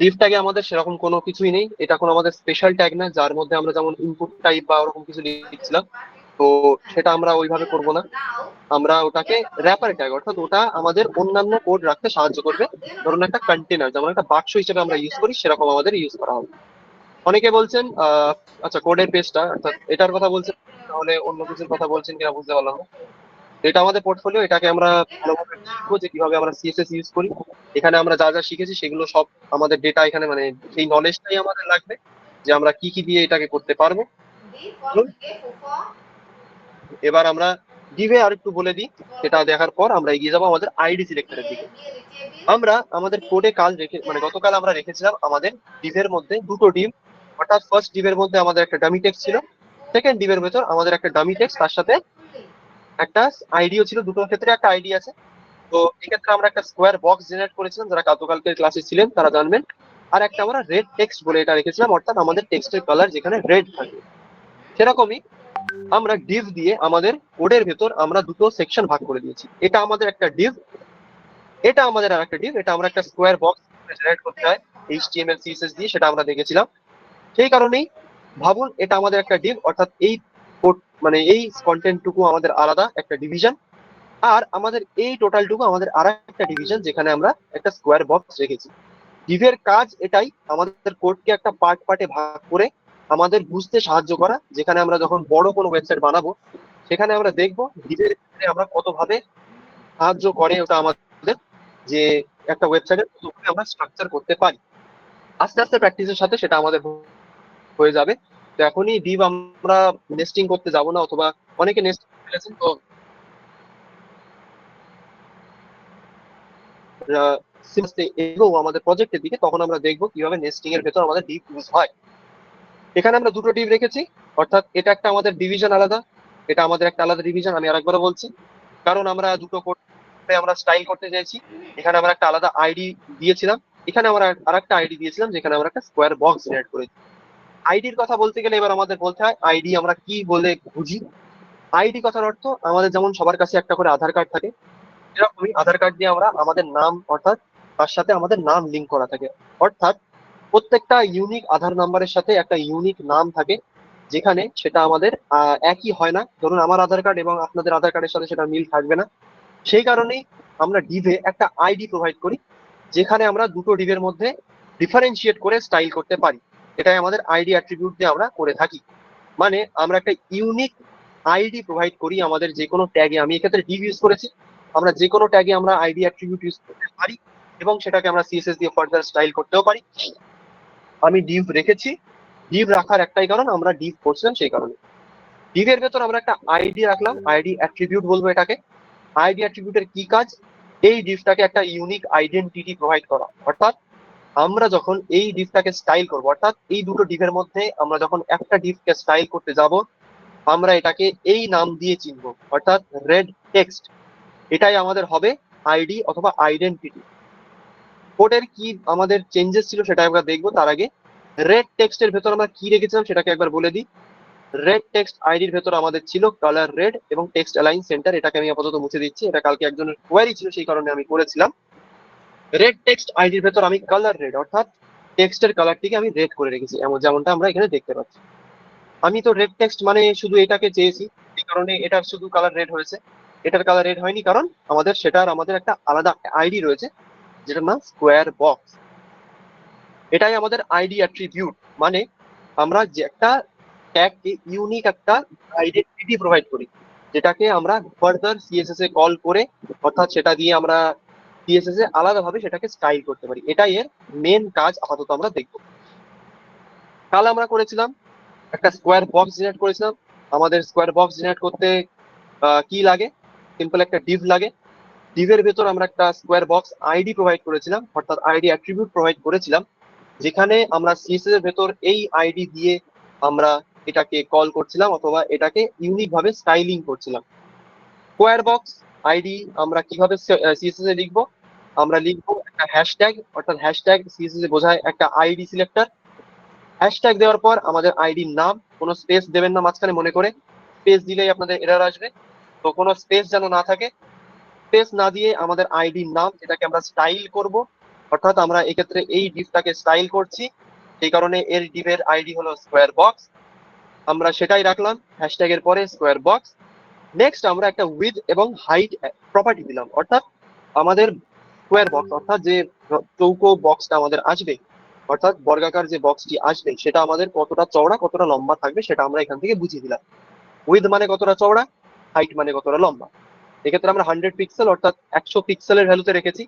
Depp ট্যাগে আমাদের সেরকম কোনো কিছুই নেই, এটা কোনো আমাদের স্পেশাল ট্যাগ না যার মধ্যে আমরা যেমন ইনপুট টাইপ বা ওরকম কিছু লিখছিলাম। তো সেটা আমরা ওইভাবে করব না, আমরা ওটাকে র্যাপার ট্যাগ, অর্থাৎ ওটা আমাদের অন্যান্য কোড রাখতে সাহায্য করবে। ধরুন একটা কন্টেনার যেমন একটা বাক্স হিসেবে আমরা ইউজ করি, সেরকম আমাদের ইউজ করা হবে। অনেকে বলছেন আচ্ছা কোডের পেজটা অর্থাৎ এটার কথা বলছেন, তাহলে অন্য কিছুর কথা বলছেন কিনা বুঝতে পারলাম না। এটা আমাদের পোর্টফোলিও, এটাকে আমরা ভালোভাবে শিখবো যে কিভাবে আমরা সিএসএস ইউজ করি। এখানে আমরা যা যা শিখেছি সেগুলো সব আমাদের ডেটা এখানে, মানে সেই নলেজটাই আমাদের লাগবে যে আমরা কি কি দিয়ে এটাকে করতে পারবো। চলুন, এবার আমরা ডিভে আর একটু বলে দিই, সেটা দেখার পর আমরা এগিয়ে যাবো আমাদের আইডি সিলেক্টরের দিকে। আমরা আমাদের কোডে কাল রেখে মানে গতকাল আমরা রেখেছিলাম আমাদের ডিভের মধ্যে দুটো ডিভ, অর্থাৎ ফার্স্ট ডিভের মধ্যে আমাদের একটা ডামি টেক্সট ছিল, সেকেন্ড ডিভের ভেতর আমাদের একটা ডামি টেক্সট, তার সাথে একটা আইডিও ছিল, দুটোর ক্ষেত্রে একটা আইডি আছে। তো এক্ষেত্রে আমরা একটা স্কোয়ার বক্স জেনারেট করেছিলাম, যারা গতকালকের ক্লাসে ছিলেন তারা জানবেন। আর একটা আমরা রেড টেক্সট বলে এটা রেখেছিলাম, অর্থাৎ আমাদের টেক্সটের কালার যেখানে রেড থাকে। সেরকমই আমরা ডিভ দিয়ে আমাদের কোডের ভেতর আমরা দুটো সেকশন ভাগ করে দিয়েছি। এটা আমাদের একটা ডিভ, এটা আমাদের আর একটা ডিভ। এটা আমরা একটা স্কোয়ার বক্স জেনারেট করতে হয় এইচটিএমএল সিএসএস দিয়ে, সেটা আমরা দেখেছিলাম। সেই কারণেই ভাবুন এটা আমাদের একটা ডিভ, অর্থাৎ এই মানে এই কন্টেন্টটুকু আমাদের আলাদা একটা ডিভিশন, আর আমাদের এই টোটালটুকু আমাদের আর একটা ডিভিশন যেখানে আমরা একটা স্কোয়ার বক্স রেখেছি। ডিভের কাজ এটাই, আমাদের কোডকে একটা পার্ট পার্টে ভাগ করে আমাদের বুঝতে সাহায্য করা, যেখানে আমরা যখন বড় কোনো ওয়েবসাইট বানাবো সেখানে আমরা দেখবো ডিভের ক্ষেত্রে আমরা কতভাবে সাহায্য করে ওটা আমাদের, যে একটা ওয়েবসাইটের কতভাবে আমরা স্ট্রাকচার করতে পারি। আস্তে আস্তে প্র্যাকটিসের সাথে সেটা আমাদের হয়ে যাবে। তো এখনই ডিভ আমরা নেস্টিং করতে যাব না, অথবা অনেকে নেস্টিং ফেলেছেন, তো এগোবো আমাদের প্রজেক্টের দিকে, তখন আমরা দেখবো কিভাবে নেস্টিং এর ভেতর আমাদের ডিভ ইউজ হয়। এখানে আমরা দুটো ডিভ রেখেছি, অর্থাৎ এটা একটা আমাদের ডিভিশন আলাদা, এটা আমাদের একটা আলাদা ডিভিশন। আমি আরেকবার বলছি, কারণ আমরা দুটো কোডে আমরা স্টাইল করতে চাইছি। এখানে আমরা একটা আলাদা আইডি দিয়েছিলাম, এখানে আমরা আরেকটা আইডি দিয়েছিলাম যেখানে আমরা একটা স্কোয়ার বক্স জেনারেট করেছি। আইডির কথা বলতে গেলে এবার আমাদের বলতে হয় আইডি আমরা কি বলে বুঝি। আইডি কথার অর্থ আমাদের যেমন সবার কাছে একটা করে আধার কার্ড থাকে, এরকমই আধার কার্ড দিয়ে আমরা আমাদের নাম, অর্থাৎ তার সাথে আমাদের নাম লিঙ্ক করা থাকে। অর্থাৎ প্রত্যেকটা ইউনিক আধার নাম্বারের সাথে একটা ইউনিক নাম থাকে, যেখানে সেটা আমাদের একই হয় না। ধরুন আমার আধার কার্ড এবং আপনাদের আধার কার্ডের সাথে সেটা মিল থাকবে না। সেই কারণেই আমরা ডিভে একটা আইডি প্রোভাইড করি, যেখানে আমরা দুটো ডিভের মধ্যে ডিফারেন্সিয়েট করে স্টাইল করতে পারি। এটাই আমাদের আইডি অ্যাট্রিবিউট দিয়ে আমরা করে থাকি। মানে আমরা একটা ইউনিক আইডি প্রোভাইড করি আমাদের যে কোনো ট্যাগে। আমি এক্ষেত্রে ডিভ ইউজ করেছি, আমরা যে কোনো ট্যাগে আমরা আইডি অ্যাট্রিবিউট ইউজ করতে পারি, এবং সেটাকে আমরা সিএসএস দিয়ে ফার্দার স্টাইল করতেও পারি। আমি ডিভ রেখেছি, ডিভ রাখার একটাই কারণ, আমরা ডিভ করছিলাম সেই কারণে। ডিভের ভেতর আমরা একটা আইডি রাখলাম, আইডি অ্যাট্রিবিউট বলবো এটাকে। আইডি অ্যাট্রিবিউটের কি কাজ? এই ডিভটাকে একটা ইউনিক আইডেন্টিটি প্রোভাইড করা। অর্থাৎ আমরা যখন এই ডিভটাকে স্টাইল করব, অর্থাৎ এই দুটো ডিভের মধ্যে আমরা যখন একটা ডিভকে স্টাইল করতে যাব, আমরা এটাকে এই নাম দিয়ে চিনবো, অর্থাৎ রেড টেক্সট। এটাই আমাদের হবে আইডি অথবা আইডেন্টিটি। কোডের কি আমাদের চেঞ্জেস ছিল সেটা আমরা দেখবো, তার আগে রেড টেক্সটের ভেতর আমরা কি রেখেছিলাম সেটাকে একবার বলে দিই। রেড টেক্সট আইডির ভেতর আমাদের ছিল কালার রেড এবং টেক্সট অ্যালাইন সেন্টার। এটাকে আমি আপাতত মুছে দিচ্ছি, এটা কালকে একজনের কোয়ারি ছিল সেই কারণে আমি করেছিলাম। রেড টেক্সট আইডির ভেতর আমি কালার রেড, অর্থাৎ টেক্সটের কালারটিকে আমি রেড করে রেখেছি, যেমনটা আমরা এখানে দেখতে পাচ্ছি। আমি তো রেড টেক্সট মানে শুধু এটাকে চেয়েছি, এই কারণে এটার শুধু কালার রেড হয়েছে। এটার কালার রেড হয়নি কারণ আমাদের একটা আলাদা আইডি রয়েছে, যেটার নাম স্কোয়ার বক্স। এটাই আমাদের আইডি অ্যাট্রিবিউট। মানে আমরা যে একটা ট্যাগকে ইউনিক একটা আইডেন্টিটি প্রোভাইড করি, যেটাকে আমরা ফার্দার সিএসএস এ কল করে, অর্থাৎ সেটা দিয়ে আমরা সিএসএস এ আলাদাভাবে সেটাকে স্টাইল করতে পারি। এটাই এর মেন কাজ। আপাতত আমরা দেখবো, কাল আমরা করেছিলাম একটা স্কোয়ার বক্স জেনারেট করেছিলাম। আমাদের স্কোয়ার বক্স জেনারেট করতে কি লাগে? সিম্পল একটা ডিভ লাগে। ডিভের ভেতর আমরা একটা স্কোয়ার বক্স আইডি প্রোভাইড করেছিলাম, অর্থাৎ আইডি অ্যাট্রিবিউট প্রোভাইড করেছিলাম, যেখানে আমরা সিএসএস এর ভেতর এই আইডি দিয়ে আমরা এটাকে কল করছিলাম অথবা এটাকে ইউনিক ভাবে স্টাইলিং করছিলাম। স্কোয়ার বক্স আইডি আমরা কিভাবে সিএসএস এ লিখবো? আমরা লিখবো একটা হ্যাশট্যাগ, অর্থাৎ হ্যাশট্যাগ সিএসএস এ বোঝায় একটা আইডি সিলেক্টর। হ্যাশট্যাগ দেওয়ার পর আমাদের আইডির নাম, কোনো স্পেস দেবেন না মাঝখানে, মনে করে স্পেস দিলেই আপনাদের এরর আসবে। তো কোনো স্পেস যেন না থাকে, স্পেস না দিয়ে আমাদের আইডির নাম, যেটাকে আমরা স্টাইল করব, অর্থাৎ আমরা এক্ষেত্রে এই ডিভটাকে স্টাইল করছি, সেই কারণে এর ডিভের আইডি হলো স্কোয়ার বক্স। আমরা সেটাই রাখলাম হ্যাশট্যাগের পরে স্কোয়ার বক্স। নেক্সট আমরা একটা উইথ এবং হাইট প্রপার্টি দিলাম, অর্থাৎ আমাদের স্কোয়ার বক্স অর্থাৎ যে চৌকো বক্সটা আমাদের আসবে, অর্থাৎ বর্গাকার যে বক্সটি আসবে সেটা আমাদের কতটা চওড়া কতটা লম্বা থাকবে সেটা আমরা এখান থেকে বুঝিয়ে দিলাম। উইথ মানে কতটা চওড়া, হাইট মানে কতটা লম্বা। এক্ষেত্রে আমরা 100 পিক্সেল অর্থাৎ 100 পিক্সেলের ভ্যালুতে রেখেছি।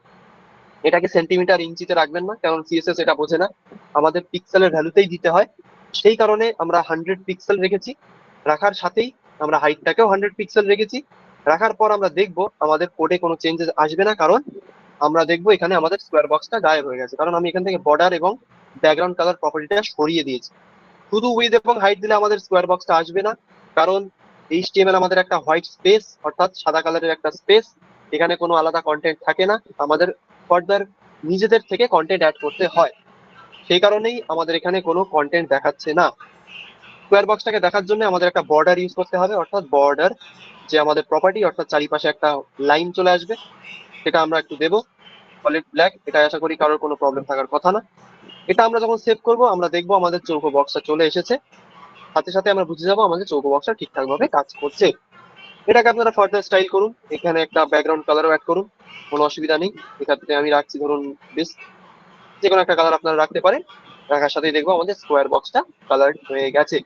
এটাকে সেন্টিমিটার ইঞ্চিতে রাখবেন না, কারণ সিএসএস এটা বোঝে না, আমাদের পিক্সেলের ভ্যালুতেই দিতে হয়। সেই কারণে আমরা 100 পিক্সেল রেখেছি। রাখার সাথেই আমরা হাইটটাকেও 100 পিক্সেল রেখেছি। রাখার পর আমরা দেখব আমাদের কোডে কোনো চেঞ্জেস আসবে না, কারণ আমরা দেখবো এখানে আমাদের স্কোয়ার বক্সটা গায়েব হয়ে গেছে, কারণ আমি এখান থেকে বর্ডার এবং ব্যাকগ্রাউন্ড কালার প্রপার্টিটা সরিয়ে দিয়েছি। শুধু উইথ এবং হাইট দিলে আমাদের স্কোয়ার বক্সটা আসবে না, কারণ এইচটিএমএল আমাদের একটা হোয়াইট স্পেস অর্থাৎ সাদা কালারের একটা স্পেস, এখানে কোনো আলাদা কন্টেন্ট থাকে না, আমাদের ফার্দার নিজেদের থেকে কন্টেন্ট অ্যাড করতে হয়। সেই কারণেই আমাদের এখানে কোনো কন্টেন্ট দেখাচ্ছে না। স্কোয়ার বক্সটাকে দেখার জন্য আমাদের একটা বর্ডার ইউজ করতে হবে, অর্থাৎ বর্ডার যে আমাদের প্রপার্টি, অর্থাৎ চারিপাশে একটা লাইন চলে আসবে, সেটা আমরা একটু দেবো সলিড ব্ল্যাক। এটা আশা করি কারোর কোনো প্রবলেম থাকার কথা না। এটা আমরা যখন সেভ করব আমরা দেখবো আমাদের চৌকো বক্সটা চলে এসেছে, সাথে সাথে আমরা বুঝে যাবো আমাদের চৌকো বক্সটা ঠিকঠাক ভাবে কাজ করছে। এটাকে আপনারা ফার্দার স্টাইল করুন, এখানে একটা ব্যাকগ্রাউন্ড কালারও অ্যাড করুন, কোনো অসুবিধা নেই। এক্ষেত্রে আমি রাখছি ধরুন বেশ, যে কোনো একটা কালার আপনারা রাখতে পারেন। রাখার সাথেই দেখবো আমাদের স্কোয়ার বক্সটা কালার হয়ে গেছে।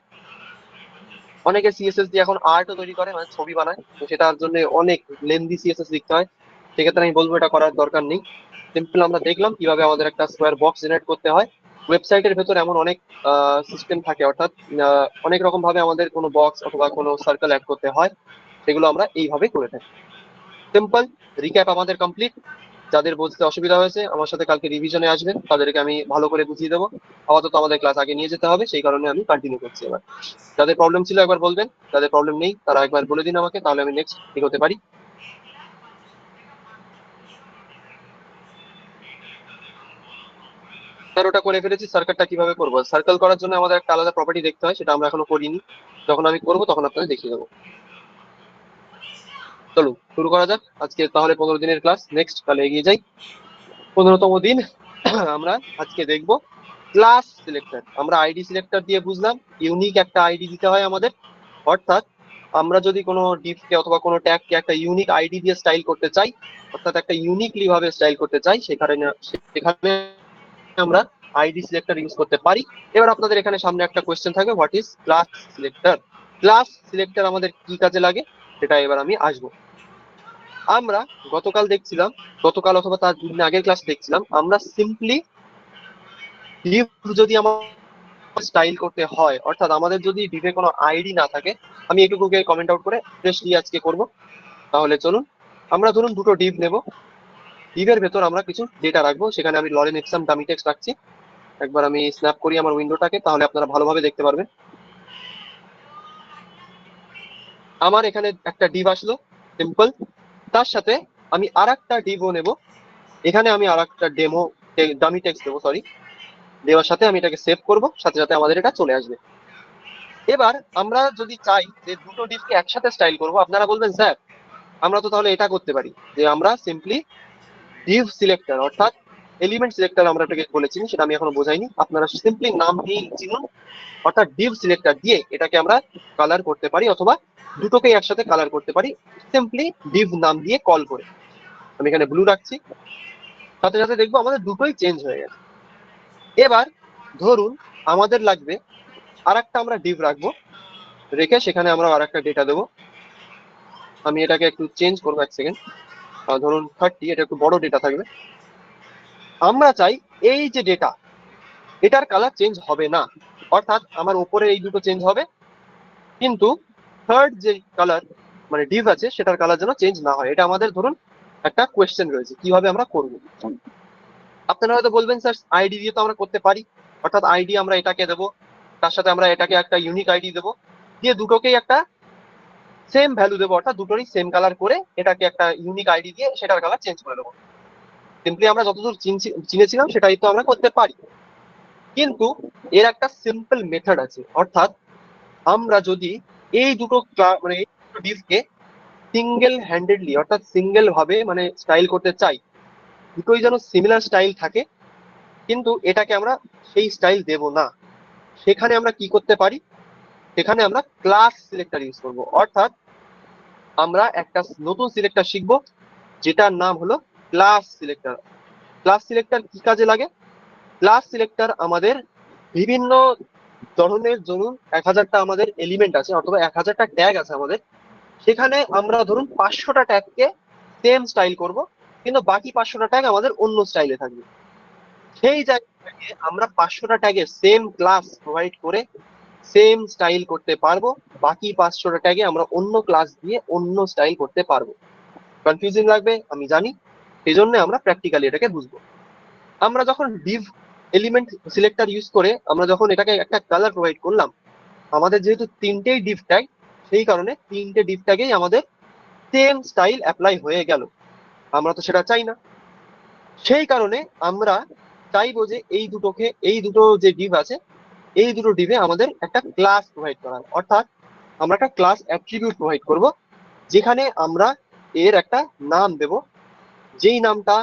অনেকে সিএসএস দিয়ে এখন আর্টও তৈরি করে, মানে ছবি বানায়, তো সেটার জন্য অনেক লেন্দি সিএসএস লিখতে হয়। সেক্ষেত্রে আমি বলবো এটা করার দরকার নেই। সিম্পল আমরা দেখলাম কিভাবে আমাদের একটা স্কোয়ার বক্স জেনারেট করতে হয়। ওয়েবসাইটের ভেতর এমন অনেক সিস্টেম থাকে, অর্থাৎ অনেক রকম ভাবে আমাদের কোনো বক্স অথবা কোনো সার্কেল অ্যাড করতে হয়, সেগুলো আমরা এইভাবে করে থাকি। সিম্পল রিক্যাপ আমাদের কমপ্লিট। যাদের বুঝতে অসুবিধা হয়েছে আমার সাথে কালকে রিভিশনে আসবেন, তাদেরকে আমি ভালো করে বুঝিয়ে দেবো। আপাতত আমাদের ক্লাস আগে নিয়ে যেতে হবে, সেই কারণে আমি কন্টিনিউ করছি। এবার যাদের প্রবলেম ছিল একবার বলবেন, যাদের প্রবলেম নেই তারা একবার বলে দিন আমাকে, তাহলে আমি নেক্সট এগোতে পারি। স্যার ওটা করে ফেলেছি, সার্কেলটা কিভাবে করবো? সার্কেল করার জন্য আমাদের একটা আলাদা প্রপার্টি দেখতে হয়, সেটা আমরা এখনো করিনি। যখন আমি করবো তখন আপনাদের দেখিয়ে দেবো। চলুন শুরু করা যাক আজকে তাহলে 15 দিনের ক্লাস। নেক্সট তাহলে এগিয়ে যাই। 15তম দিন আমরা আজকে দেখবো ক্লাস সিলেক্টর। আমরা আইডি সিলেক্টর দিয়ে বুঝলাম ইউনিক একটা আইডি দিতে হয় আমাদের, অর্থাৎ আমরা যদি কোনো ডিভকে অথবা কোনো ট্যাগকে একটা ইউনিক আইডি দিয়ে স্টাইল করতে চাই, অর্থাৎ একটা ইউনিকলি ভাবে স্টাইল করতে চাই, সেখানে আমরা আইডি সিলেক্টর ইউজ করতে পারি। এবার আপনাদের এখানে সামনে একটা কোয়েশ্চেন থাকবে, what is class selector? Class selector আমাদের কি কাজে লাগে সেটা এবার আমি আসবো। আমরা গতকাল দেখছিলাম, গতকাল অথবা তার দুদিন আগের ক্লাস দেখছিলাম, আমরা সিম্পলি ডিভ যদি আমার স্টাইল করতে হয়, অর্থাৎ আমাদের যদি ডিভে কোনো আইডি না থাকে, আমি এটুকুকে কমেন্ট আউট করে ফ্রেশ দিয়ে আজকে করব। তাহলে চলুন আমরা ধরুন দুটো ডিভ নেব। ডিভের ভেতর আমরা কিছু ডেটা রাখবো, সেখানে আমি লরেন এক্সাম ডামি টেক্সট রাখছি। একবার আমি স্ন্যাপ করি আমার উইন্ডোটাকে, তাহলে আপনারা ভালোভাবে দেখতে পারবেন। আমার এখানে একটা ডিভ আসলো সিম্পল, তার সাথে আমি আর একটা ডিভও নেব। এখানে আমি আর একটা ডামি টেক্সট দেবো, সরি, দেওয়ার সাথে আমি এটাকে সেভ করব, সাথে সাথে আমাদের এটা চলে আসবে। এবার আমরা যদি চাই যে দুটো ডিভকে একসাথে স্টাইল করব, আপনারা বলবেন স্যার আমরা তো তাহলে এটা করতে পারি যে আমরা সিম্পলি ডিভ সিলেক্টর অর্থাৎ এলিমেন্ট সিলেক্টর আমরা এটাকে বলেছি, সেটা আমি এখনো বোঝাইনি, আপনারা সিম্পলি নাম দিয়ে চিনুন। অর্থাৎ ডিভ সিলেক্টর দিয়ে এটাকে আমরা কালার করতে পারি, অথবা দুটোকেই একসাথে কালার করতে পারি সিম্পলি ডিভ নাম দিয়ে কল করে। আমি এখানে ব্লু রাখছি, সাথে সাথে দেখবো আমাদের দুটোই চেঞ্জ হয়ে গেছে। এবার ধরুন আমাদের লাগবে আর একটা আমরা ডিভ রাখবো, রেখে সেখানে আমরা আর একটা ডেটা দেবো। আমি এটাকে একটু চেঞ্জ করবো, এক সেকেন্ড। ধরুন 30, এটা একটু বড় ডেটা থাকবে। আমরা চাই এই যে ডেটা, এটার কালার চেঞ্জ হবে না, অর্থাৎ আমার উপরে এই দুটো চেঞ্জ হবে, কিন্তু থার্ড যে কালার মানে ডিভ আছে সেটার কালার যেন চেঞ্জ না হয়। এটা আমাদের ধরুন একটা কোয়েশ্চেন রয়েছে, কিভাবে আমরা করবো। আপনারা হয়তো বলবেন স্যার আইডি দিয়ে তো আমরা করতে পারি, অর্থাৎ আইডি আমরা এটাকে দেবো, তার সাথে আমরা এটাকে একটা ইউনিক আইডি দেবো, দিয়ে দুটোকেই একটা সেম ভ্যালু দেবো, অর্থাৎ দুটোরই সেম কালার করে এটাকে একটা ইউনিক আইডি দিয়ে সেটার কালার চেঞ্জ করে দেবো। সিম্পলি আমরা যতদূর চিনেছিলাম সেটাই তো আমরা করতে পারি, কিন্তু এর একটা সিম্পল মেথড আছে। অর্থাৎ আমরা যদি এই দুটো মানে এই দুটো ডিভকে সিঙ্গেল হ্যান্ডেডলি অর্থাৎ সিঙ্গেল ভাবে মানে স্টাইল করতে চাই, দুটোই যেন সিমিলার স্টাইল থাকে, কিন্তু এটাকে আমরা সেই স্টাইল দেব না। সেখানে আমরা কি করতে পারি, সেখানে আমরা ক্লাস সিলেক্টর ইউজ করব। অর্থাৎ আমরা একটা নতুন সিলেক্টর শিখবো যেটার নাম হলো ক্লাস সিলেক্টর। ক্লাস সিলেক্টর কি কাজে লাগে? ক্লাস সিলেক্টর আমাদের বিভিন্ন ধরনের, ধরুন 1000টা আমাদের এলিমেন্ট আছে অথবা 1000টা ট্যাগ আছে আমাদের, সেখানে আমরা ধরুন 500টা ট্যাগকে সেম স্টাইল করব, কিন্তু বাকি 500টা ট্যাগ আমাদের অন্য স্টাইলে থাকবে। সেই জায়গায় আমরা 500টা ট্যাগে সেম ক্লাস প্রোভাইড করে সেম স্টাইল করতে পারবো, বাকি 500টা ট্যাগে আমরা অন্য ক্লাস দিয়ে অন্য স্টাইল করতে পারবো। কনফিউজিং লাগবে আমি জানি, সেই জন্য আমরা প্র্যাকটিক্যালি এটাকে বুঝবো। আমরা যখন ডিভ এলিমেন্ট সিলেক্টর ইউজ করে আমরা যখন এটাকে একটা কালার প্রোভাইড করলাম, আমাদের যেহেতু তিনটেই ডিভ ট্যাগ, সেই কারণে তিনটে ডিভ ট্যাগেই আমাদের সেম স্টাইল অ্যাপ্লাই হয়ে গেল। আমরা তো সেটা চাই না, সেই কারণে আমরা চাইবো যে এই দুটো যে ডিভ আছে, এই দুটো ডিভে আমাদের একটা ক্লাস প্রোভাইড করা, অর্থাৎ আমরা একটা ক্লাস অ্যাট্রিবিউট প্রোভাইড করব, যেখানে আমরা এর একটা নাম দেব, যেই নামটা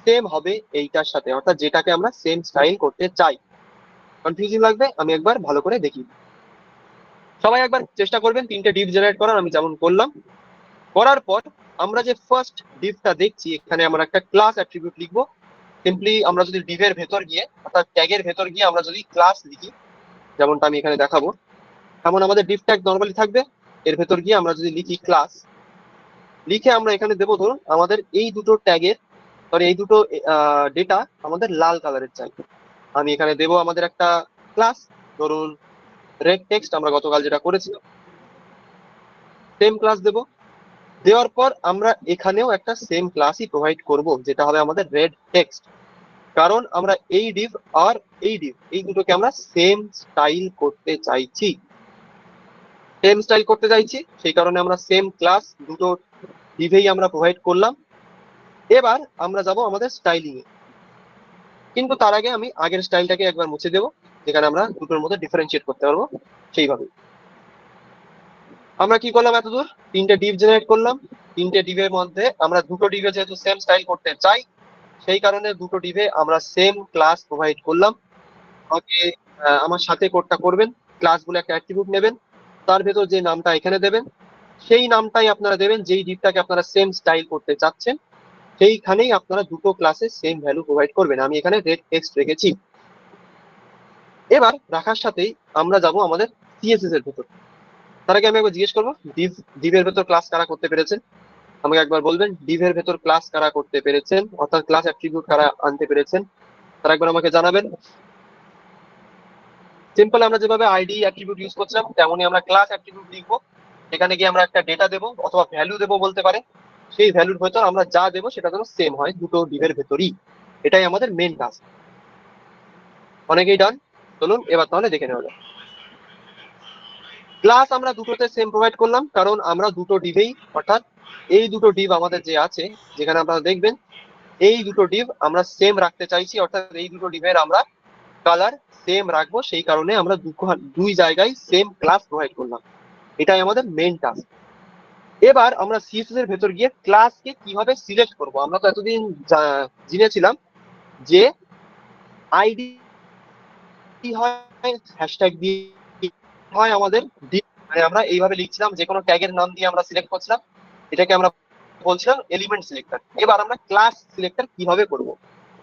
সেম হবে এইটার সাথে, অর্থাৎ যেটাকে আমরা সেম স্টাইল করতে চাই। কনফিউজিং লাগবে, আমি একবার ভালো করে দেখি। সবাই একবার চেষ্টা করবেন তিনটে ডিভ জেনারেট করার, আমি যেমন করলাম। করার পর আমরা যে ফার্স্ট ডিভটা দেখছি, এখানে আমরা একটা ক্লাস অ্যাট্রিবিউট লিখবো। সিম্পলি আমরা যদি ডিভের ভেতর গিয়ে, অর্থাৎ ট্যাগের ভেতর গিয়ে আমরা যদি ক্লাস লিখি, যেমনটা আমি এখানে দেখাবো, এমন আমাদের ডিভ ট্যাগ নর্মালি থাকবে। এর ভেতর গিয়ে আমরা যদি লিখি ক্লাস, লিখে আমরা এখানে দেবো, ধরুন আমাদের এই দুটো ট্যাগের, সরি এই দুটো ডেটা আমাদের লাল কালারের চাই। আমি এখানে দেবো আমাদের একটা ক্লাস, ধরুন রেড টেক্সট, আমরা গতকাল যেটা করেছিলাম সেম ক্লাস দেবো। দেওয়ার পর আমরা এখানেও একটা সেম ক্লাসই প্রোভাইড করব, যেটা হবে আমাদের রেড টেক্সট। কারণ আমরা এই ডিভ আর এই ডিভ, এই দুটোকে আমরা সেম স্টাইল করতে চাইছি। সেম স্টাইল করতে চাইছি, সেই কারণে আমরা সেম ক্লাস দুটো ডিভেই আমরা প্রোভাইড করলাম। এবার আমরা যাব আমাদের স্টাইলিং এ, কিন্তু তার আগে আমি আগের স্টাইলটাকে একবার মুছে দেবো, যেখানে আমরা দুটোর মধ্যে ডিফারেন্সিয়েট করতে পারবো। সেইভাবে আমরা কি করলাম, এতদূর তিনটে ডিভ জেনারেট করলাম। তিনটে ডিভের মধ্যে আমরা দুটো ডিভে যেহেতু সেম স্টাইল করতে চাই, সেই কারণে দুটো ডিভে আমরা সেম ক্লাস প্রোভাইড করলাম। ওকে, আমার সাথে কোডটা করবেন। ক্লাসগুলো একটা অ্যাট্রিবিউট নেবেন, তার ভেতর যে নামটা এখানে দেবেন সেই নামটাই আপনারা দেবেন, যেই ডিভটাকে আপনারা সেম স্টাইল করতে চাচ্ছেন সেইখানেই আপনারা দুটো ক্লাসে সেম ভ্যালু প্রোভাইড করবেন। আমি এখানে রেড টেক্সট রেখেছি। এবার রাখার সাথেই আমরা যাব আমাদের সিএসএস এর ভেতর। তার আগে আমি একবার জিজ্ঞেস করবো, ডিভের ভেতর ক্লাস কারা করতে পেরেছেন? আমাকে একবার বলবেন, ডিভের ভেতর ক্লাস কারা করতে পেরেছেন, অর্থাৎ ক্লাস অ্যাট্রিবিউট কারা আনতে পেরেছেন, তারা একবার আমাকে জানাবেন। সিম্পল আমরা যেভাবে আইডি অ্যাট্রিবিউট ইউজ করছিলাম, তেমনই আমরা ক্লাস অ্যাট্রিবিউট লিখবো। এখানে গিয়ে আমরা একটা ডেটা দেবো অথবা ভ্যালু দেবো বলতে পারে। সেই ভ্যালুর ভেতর আমরা যা দেবো সেটা যেন সেম হয় দুটো ডিভের ভেতরই। এটাই আমাদের মেন টাস্ক। অনেকেই ডান, চলুন এবার তাহলে দেখে নেওয়া যাক। ক্লাস আমরা দুটোতে সেম প্রোভাইড করলাম, কারণ আমরা দুটো ডিভেই, অর্থাৎ এই দুটো ডিভ আমাদের যে আছে, যেখানে আপনারা দেখবেন এই দুটো ডিভ আমরা সেম রাখতে চাইছি, অর্থাৎ এই দুটো ডিভের আমরা কালার সেম রাখবো, সেই কারণে আমরা দুই জায়গায় সেম ক্লাস প্রোভাইড করলাম। এটাই আমাদের মেন টাস্ক। এবার আমরা সিএসএস এর ভেতর গিয়ে ক্লাসকে কিভাবে সিলেক্ট করব। আমরা তো এতদিন জেনেছিলাম যে আইডি হয় হ্যাশট্যাগ দিয়ে হয় আমাদের মানে আমরা এইভাবে লিখছিলাম, যে কোনো ট্যাগের নাম দিয়ে আমরা সিলেক্ট করছিলাম, এটাকে আমরা বলছিলাম এলিমেন্ট সিলেক্টর। এবার আমরা ক্লাস সিলেক্টর কিভাবে করব,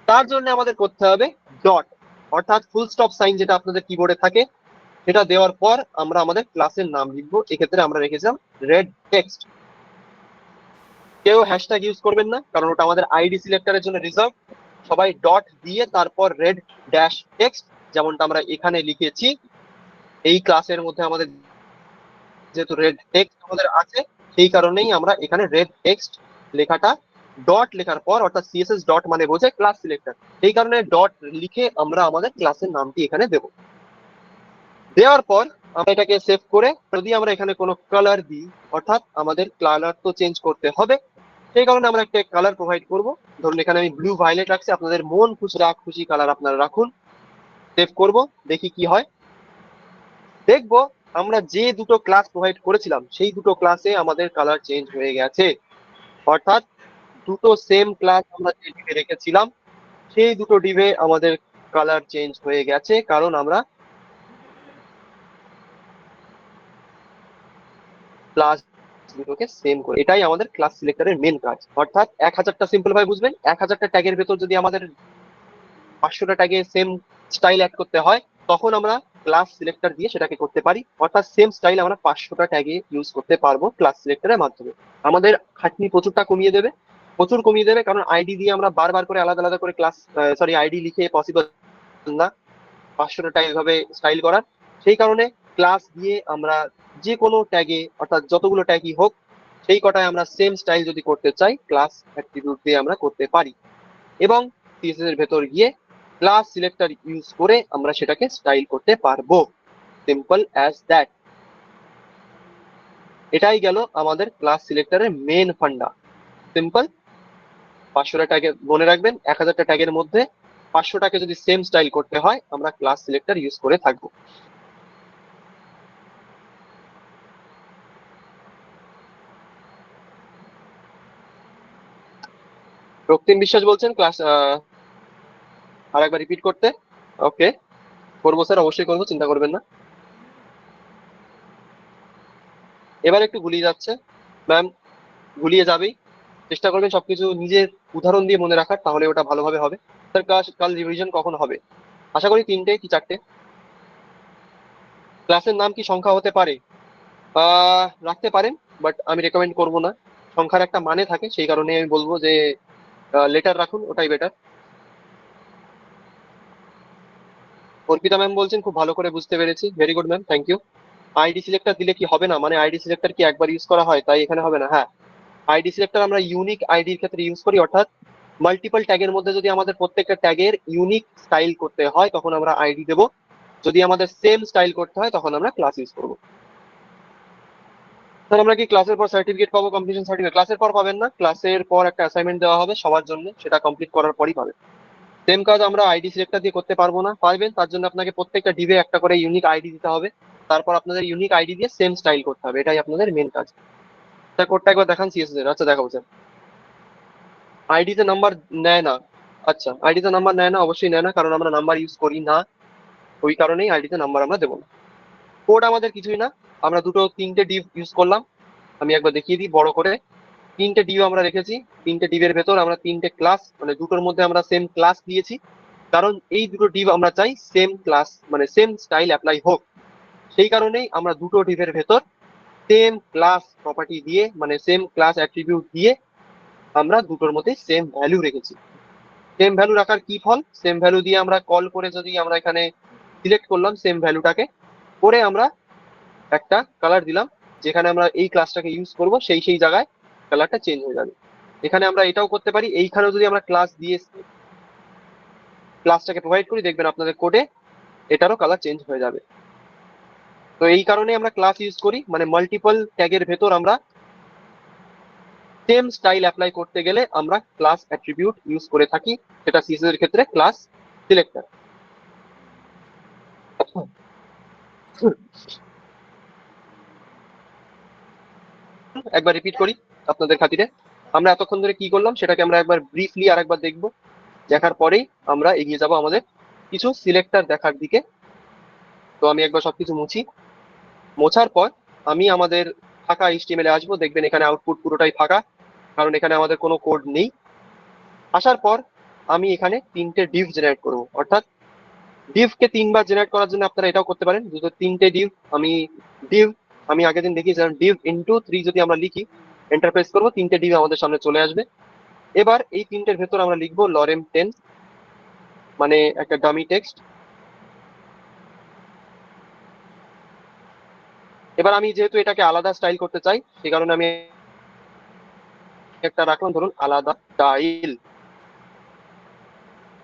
তার জন্য আমাদের করতে হবে ডট, অর্থাৎ ফুল স্টপ সাইন যেটা আপনাদের কিবোর্ডে থাকে, সেটা দেওয়ার পর আমরা আমাদের ক্লাসের নাম লিখবো। এক্ষেত্রে আমরা রেখেছিলাম রেড টেক্সট। কেউ হ্যাশট্যাগ ইউজ করবেন না, কারণ ওটা আমাদের আইডি সিলেক্টরের জন্য রিজার্ভ। সবাই ডট দিয়ে তারপর রেড ড্যাশ টেক্সট, যেমনটা আমরা এখানে লিখেছি। এই ক্লাসের মধ্যে আমাদের যেহেতু রেড টেক্সট আমাদের আছে, সেই কারণেই আমরা এখানে রেড টেক্সট লেখাটা ডট লেখার পর, অর্থাৎ সিএসএস ডট মানে বোঝে ক্লাস সিলেক্টর, এই কারণে ডট লিখে আমরা আমাদের ক্লাসের নামটি এখানে দেব। দেওয়ার পর আমরা এটাকে সেভ করে যদি আমরা এখানে কোনো কালার দিই, অর্থাৎ আমাদের কালার তো চেঞ্জ করতে হবে, সেই কারণে আমরা একটা কালার প্রোভাইড করব। ধরুন এখানে আমি ব্লু ভায়োলেট রাখছি, আপনাদের মন খুশি খুশি কালার আপনারা রাখুন। সেভ করব, দেখি কি হয়। দেখবো আমরা যে দুটো ক্লাস প্রোভাইড করেছিলাম সেই দুটো ক্লাসে আমাদের কালার চেঞ্জ হয়ে গেছে। অর্থাৎ দুটো সেম ক্লাস আমরা যে ডিভে রেখেছিলাম সেই দুটো ডিভে আমাদের কালার চেঞ্জ হয়ে গেছে, কারণ আমরা ক্লাস দুটোকে সেম করে, এটাই আমাদের ক্লাস সিলেক্টরের মেন কাজ। অর্থাৎ 1000টা, সিম্পল ভাবে বুঝবেন, 1000টা ট্যাগের ভেতর যদি আমাদের 500টা ট্যাগে সেম স্টাইল অ্যাড করতে হয়, তখন আমরা ক্লাস সিলেক্টর দিয়ে সেটাকে করতে পারি। অর্থাৎ সেম স্টাইল আমরা 500টা ট্যাগে ইউজ করতে পারবো ক্লাস সিলেক্টরের মাধ্যমে। আমাদের খাটনি প্রচুরটা কমিয়ে দেবে, প্রচুর কমিয়ে দেবে, কারণ আইডি দিয়ে আমরা বারবার করে আলাদা আলাদা করে ক্লাস আইডি লিখে পসিবল না 500টা ট্যাগ এভাবে স্টাইল করার। সেই কারণে ক্লাস দিয়ে আমরা যে কোনো ট্যাগে, অর্থাৎ যতগুলো ট্যাগই হোক, সেই কটায় আমরা সেম স্টাইল যদি করতে চাই ক্লাস অ্যাট্রিবিউট দিয়ে আমরা করতে পারি, এবং সিএসএস এর ভেতর গিয়ে ক্লাস সিলেক্টর ইউজ করে আমরা সেটাকে স্টাইল করতে পারবো। Simple as that. এটাই গেল আমাদের ক্লাস সিলেক্টরের মেন ফান্ডা। সিম্পল। 500টা ট্যাগে মনে রাখবেন, 1000টা ট্যাগের মধ্যে 500টাকে যদি সেম স্টাইল করতে হয় আমরা ক্লাস সিলেক্টর ইউজ করে থাকবো। রক্তিম বিশ্বাস বলছেন ক্লাস আরেকবার রিপিট করতে। ওকে, করবো স্যার, অবশ্যই করবো, চিন্তা করবেন না। এবার একটু গুলিয়ে যাচ্ছে ম্যাম, গুলিয়ে যাবেই। চেষ্টা করবেন সবকিছু নিজের উদাহরণ দিয়ে মনে রাখার, তাহলে ওটা ভালোভাবে হবে। স্যার ক্লাস কাল রিভিশন কখন হবে? আশা করি 3টে কি 4টে। ক্লাসের নাম কি সংখ্যা হতে পারে? রাখতে পারেন, বাট আমি রেকমেন্ড করব না। সংখ্যার একটা মানে থাকে, সেই কারণে আমি বলবো যে লেটার রাখুন, ওটাই বেটার। অর্পিতা ম্যাম বলছেন খুব ভালো করে বুঝতে পেরেছি, very good ma'am, thank you. ID selector দিলে কি হবে না, মানে আইডি সিলেক্টর কি একবার ইউজ করা হয় তাই এখানে হবে না? হ্যাঁ, আইডি সিলেক্টর আমরা ইউনিক আইডির ক্ষেত্রে ইউজ করি, অর্থাৎ মাল্টিপল ট্যাগের মধ্যে যদি আমাদের প্রত্যেকটা ট্যাগের ইউনিক স্টাইল করতে হয় তখন আমরা আইডি দেবো। যদি আমাদের সেম স্টাইল করতে হয় তখন আমরা ক্লাস ইউজ করবো। স্যার আমরা কি ক্লাসের পর সার্টিফিকেট পাবো, কমপ্লিশন সার্টিফিকেট? ক্লাসের পর পাবেন না, ক্লাসের পর একটা অ্যাসাইনমেন্ট দেওয়া হবে সবার জন্য, সেটা কমপ্লিট করার পরই পাবেন। সেম কাজ আমরা আইডি সিলেক্টর দিয়ে করতে পারবো না, পারবেন, তার জন্য আপনাকে প্রত্যেকটা ডিভে একটা করে ইউনিক আইডি দিতে হবে, তারপর আপনাদের ইউনিক আইডি দিয়ে সেম স্টাইল করতে হবে, এটাই আপনাদের মেন কাজ। স্যার কোডটা একবার দেখান সিএসএস এর। আচ্ছা দেখাবো স্যার। আইডিতে নাম্বার নেয় না? আচ্ছা, আইডিতে নাম্বার নেয় না, অবশ্যই নেয় না, কারণ আমরা নাম্বার ইউজ করি না, ওই কারণেই আইডিতে নাম্বার আমরা দেবো না। কোড আমাদের কিছুই না, আমরা 3টে ডিভ ইউজ করলাম। আমি একবার দেখিয়ে দিই বড় করে। 3টে ডিভ আমরা রেখেছি, 3টে ডিভের ভেতর আমরা 3টে ক্লাস, মানে দুটোর মধ্যে আমরা সেম ক্লাস দিয়েছি, কারণ এই দুটো ডিভ আমরা চাই সেম ক্লাস, মানে সেম স্টাইল অ্যাপ্লাই হোক। সেই কারণেই আমরা দুটো ডিভের ভেতর সেম ক্লাস প্রপার্টি দিয়ে, মানে সেম ক্লাস অ্যাট্রিবিউট দিয়ে আমরা দুটোর মধ্যে সেম ভ্যালু রেখেছি। সেম ভ্যালু রাখার কি ফল? সেম ভ্যালু দিয়ে আমরা কল করে যদি আমরা এখানে সিলেক্ট করলাম সেম ভ্যালুটাকে, করে আমরা একটা কালার দিলাম, যেখানে আমরা এই ক্লাসটাকে ইউজ করব সেই সেই জায়গায় কালারটা চেঞ্জ হয়ে যাবে। এখানে আমরা এটাও করতে পারি, এইখানেও যদি আমরা ক্লাস দিয়ে ক্লাসটাকে প্রোভাইড করি, দেখবেন আপনাদের কোডে এটারও কালার চেঞ্জ হয়ে যাবে। তো এই কারণে আমরা ক্লাস ইউজ করি, মানে মাল্টিপল ট্যাগের ভেতর আমরা সেম স্টাইল অ্যাপ্লাই করতে গেলে আমরা ক্লাস অ্যাট্রিবিউট ইউজ করে থাকি, সেটা সিএসএস এর ক্ষেত্রে ক্লাস সিলেক্টর। একবার রিপিট করি আপনাদের খাতিরে। আমরা এতক্ষণ ধরে কি করলাম সেটাকে আমরা একবার ব্রিফলি আরেকবার দেখবো, দেখার পরেই আমরা এগিয়ে যাব আমাদের কিছু সিলেক্টর দেখার দিকে। তো আমি একবার সবকিছু মুছি, মোছার পর আমি আমাদের ফাঁকা এইচটিএমএল এ আসবো, দেখবেন এখানে আউটপুট পুরোটাই ফাঁকা, কারণ এখানে আমাদের কোনো কোড নেই। আসার পর আমি এখানে 3টে ডিভ জেনারেট করব, অর্থাৎ ডিভকে 3বার জেনারেট করার জন্য আপনারা এটাও করতে পারেন। দুটো 3টে ডিভ ডিভ আমি আগের দিন দেখিয়েছিলাম, ডিভ ইন্টু 3 যদি আমরা লিখি, এন্টারপ্রেস করবো, 3টে ডিভ আমাদের সামনে চলে আসবে। এবার এই 3টের ভেতর আমরা লিখবো লরেম 10, মানে একটা ডামি টেক্সট। এবার আমি যেহেতু এটাকে আলাদা স্টাইল করতে চাই, সেই কারণে আমি একটা রাখলাম, ধরুন আলাদা স্টাইল।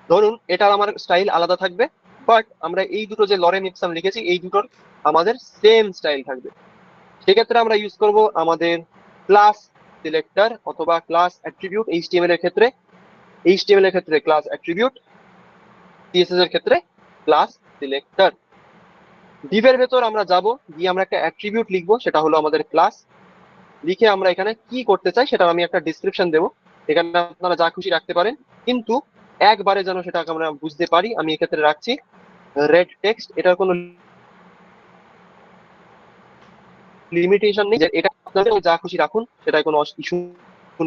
ধরুন এটার আমার স্টাইল আলাদা থাকবে, বাট আমরা এই দুটো যে লরেম ইপসাম লিখেছি এই দুটোর আমাদের সেম স্টাইল থাকবে। সেক্ষেত্রে আমরা ইউজ করব আমাদের ক্লাস সিলেক্টর অথবা ক্লাস অ্যাট্রিবিউট। এইচটিএমএল এর ক্ষেত্রে ক্লাস অ্যাট্রিবিউট, সিএসএস এর ক্ষেত্রে ক্লাস সিলেক্টর। ডিভের ভেতর আমরা যাব, গিয়ে আমরা একটা অ্যাট্রিবিউট লিখবো, সেটা হলো আমাদের ক্লাস। লিখে আমরা এখানে কি করতে চাই সেটা আমি একটা ডিসক্রিপশন দেবো, এখানে আপনারা যা খুশি রাখতে পারেন, কিন্তু একবারে যেন সেটাকে আমরা বুঝতে পারি, আমি এক্ষেত্রে রাখছি রেড টেক্সট। এটার কোনো লিমিটেশন নেই যে এটা আপনাদের যা খুশি রাখুন, সেটাই কোনো ইস্যু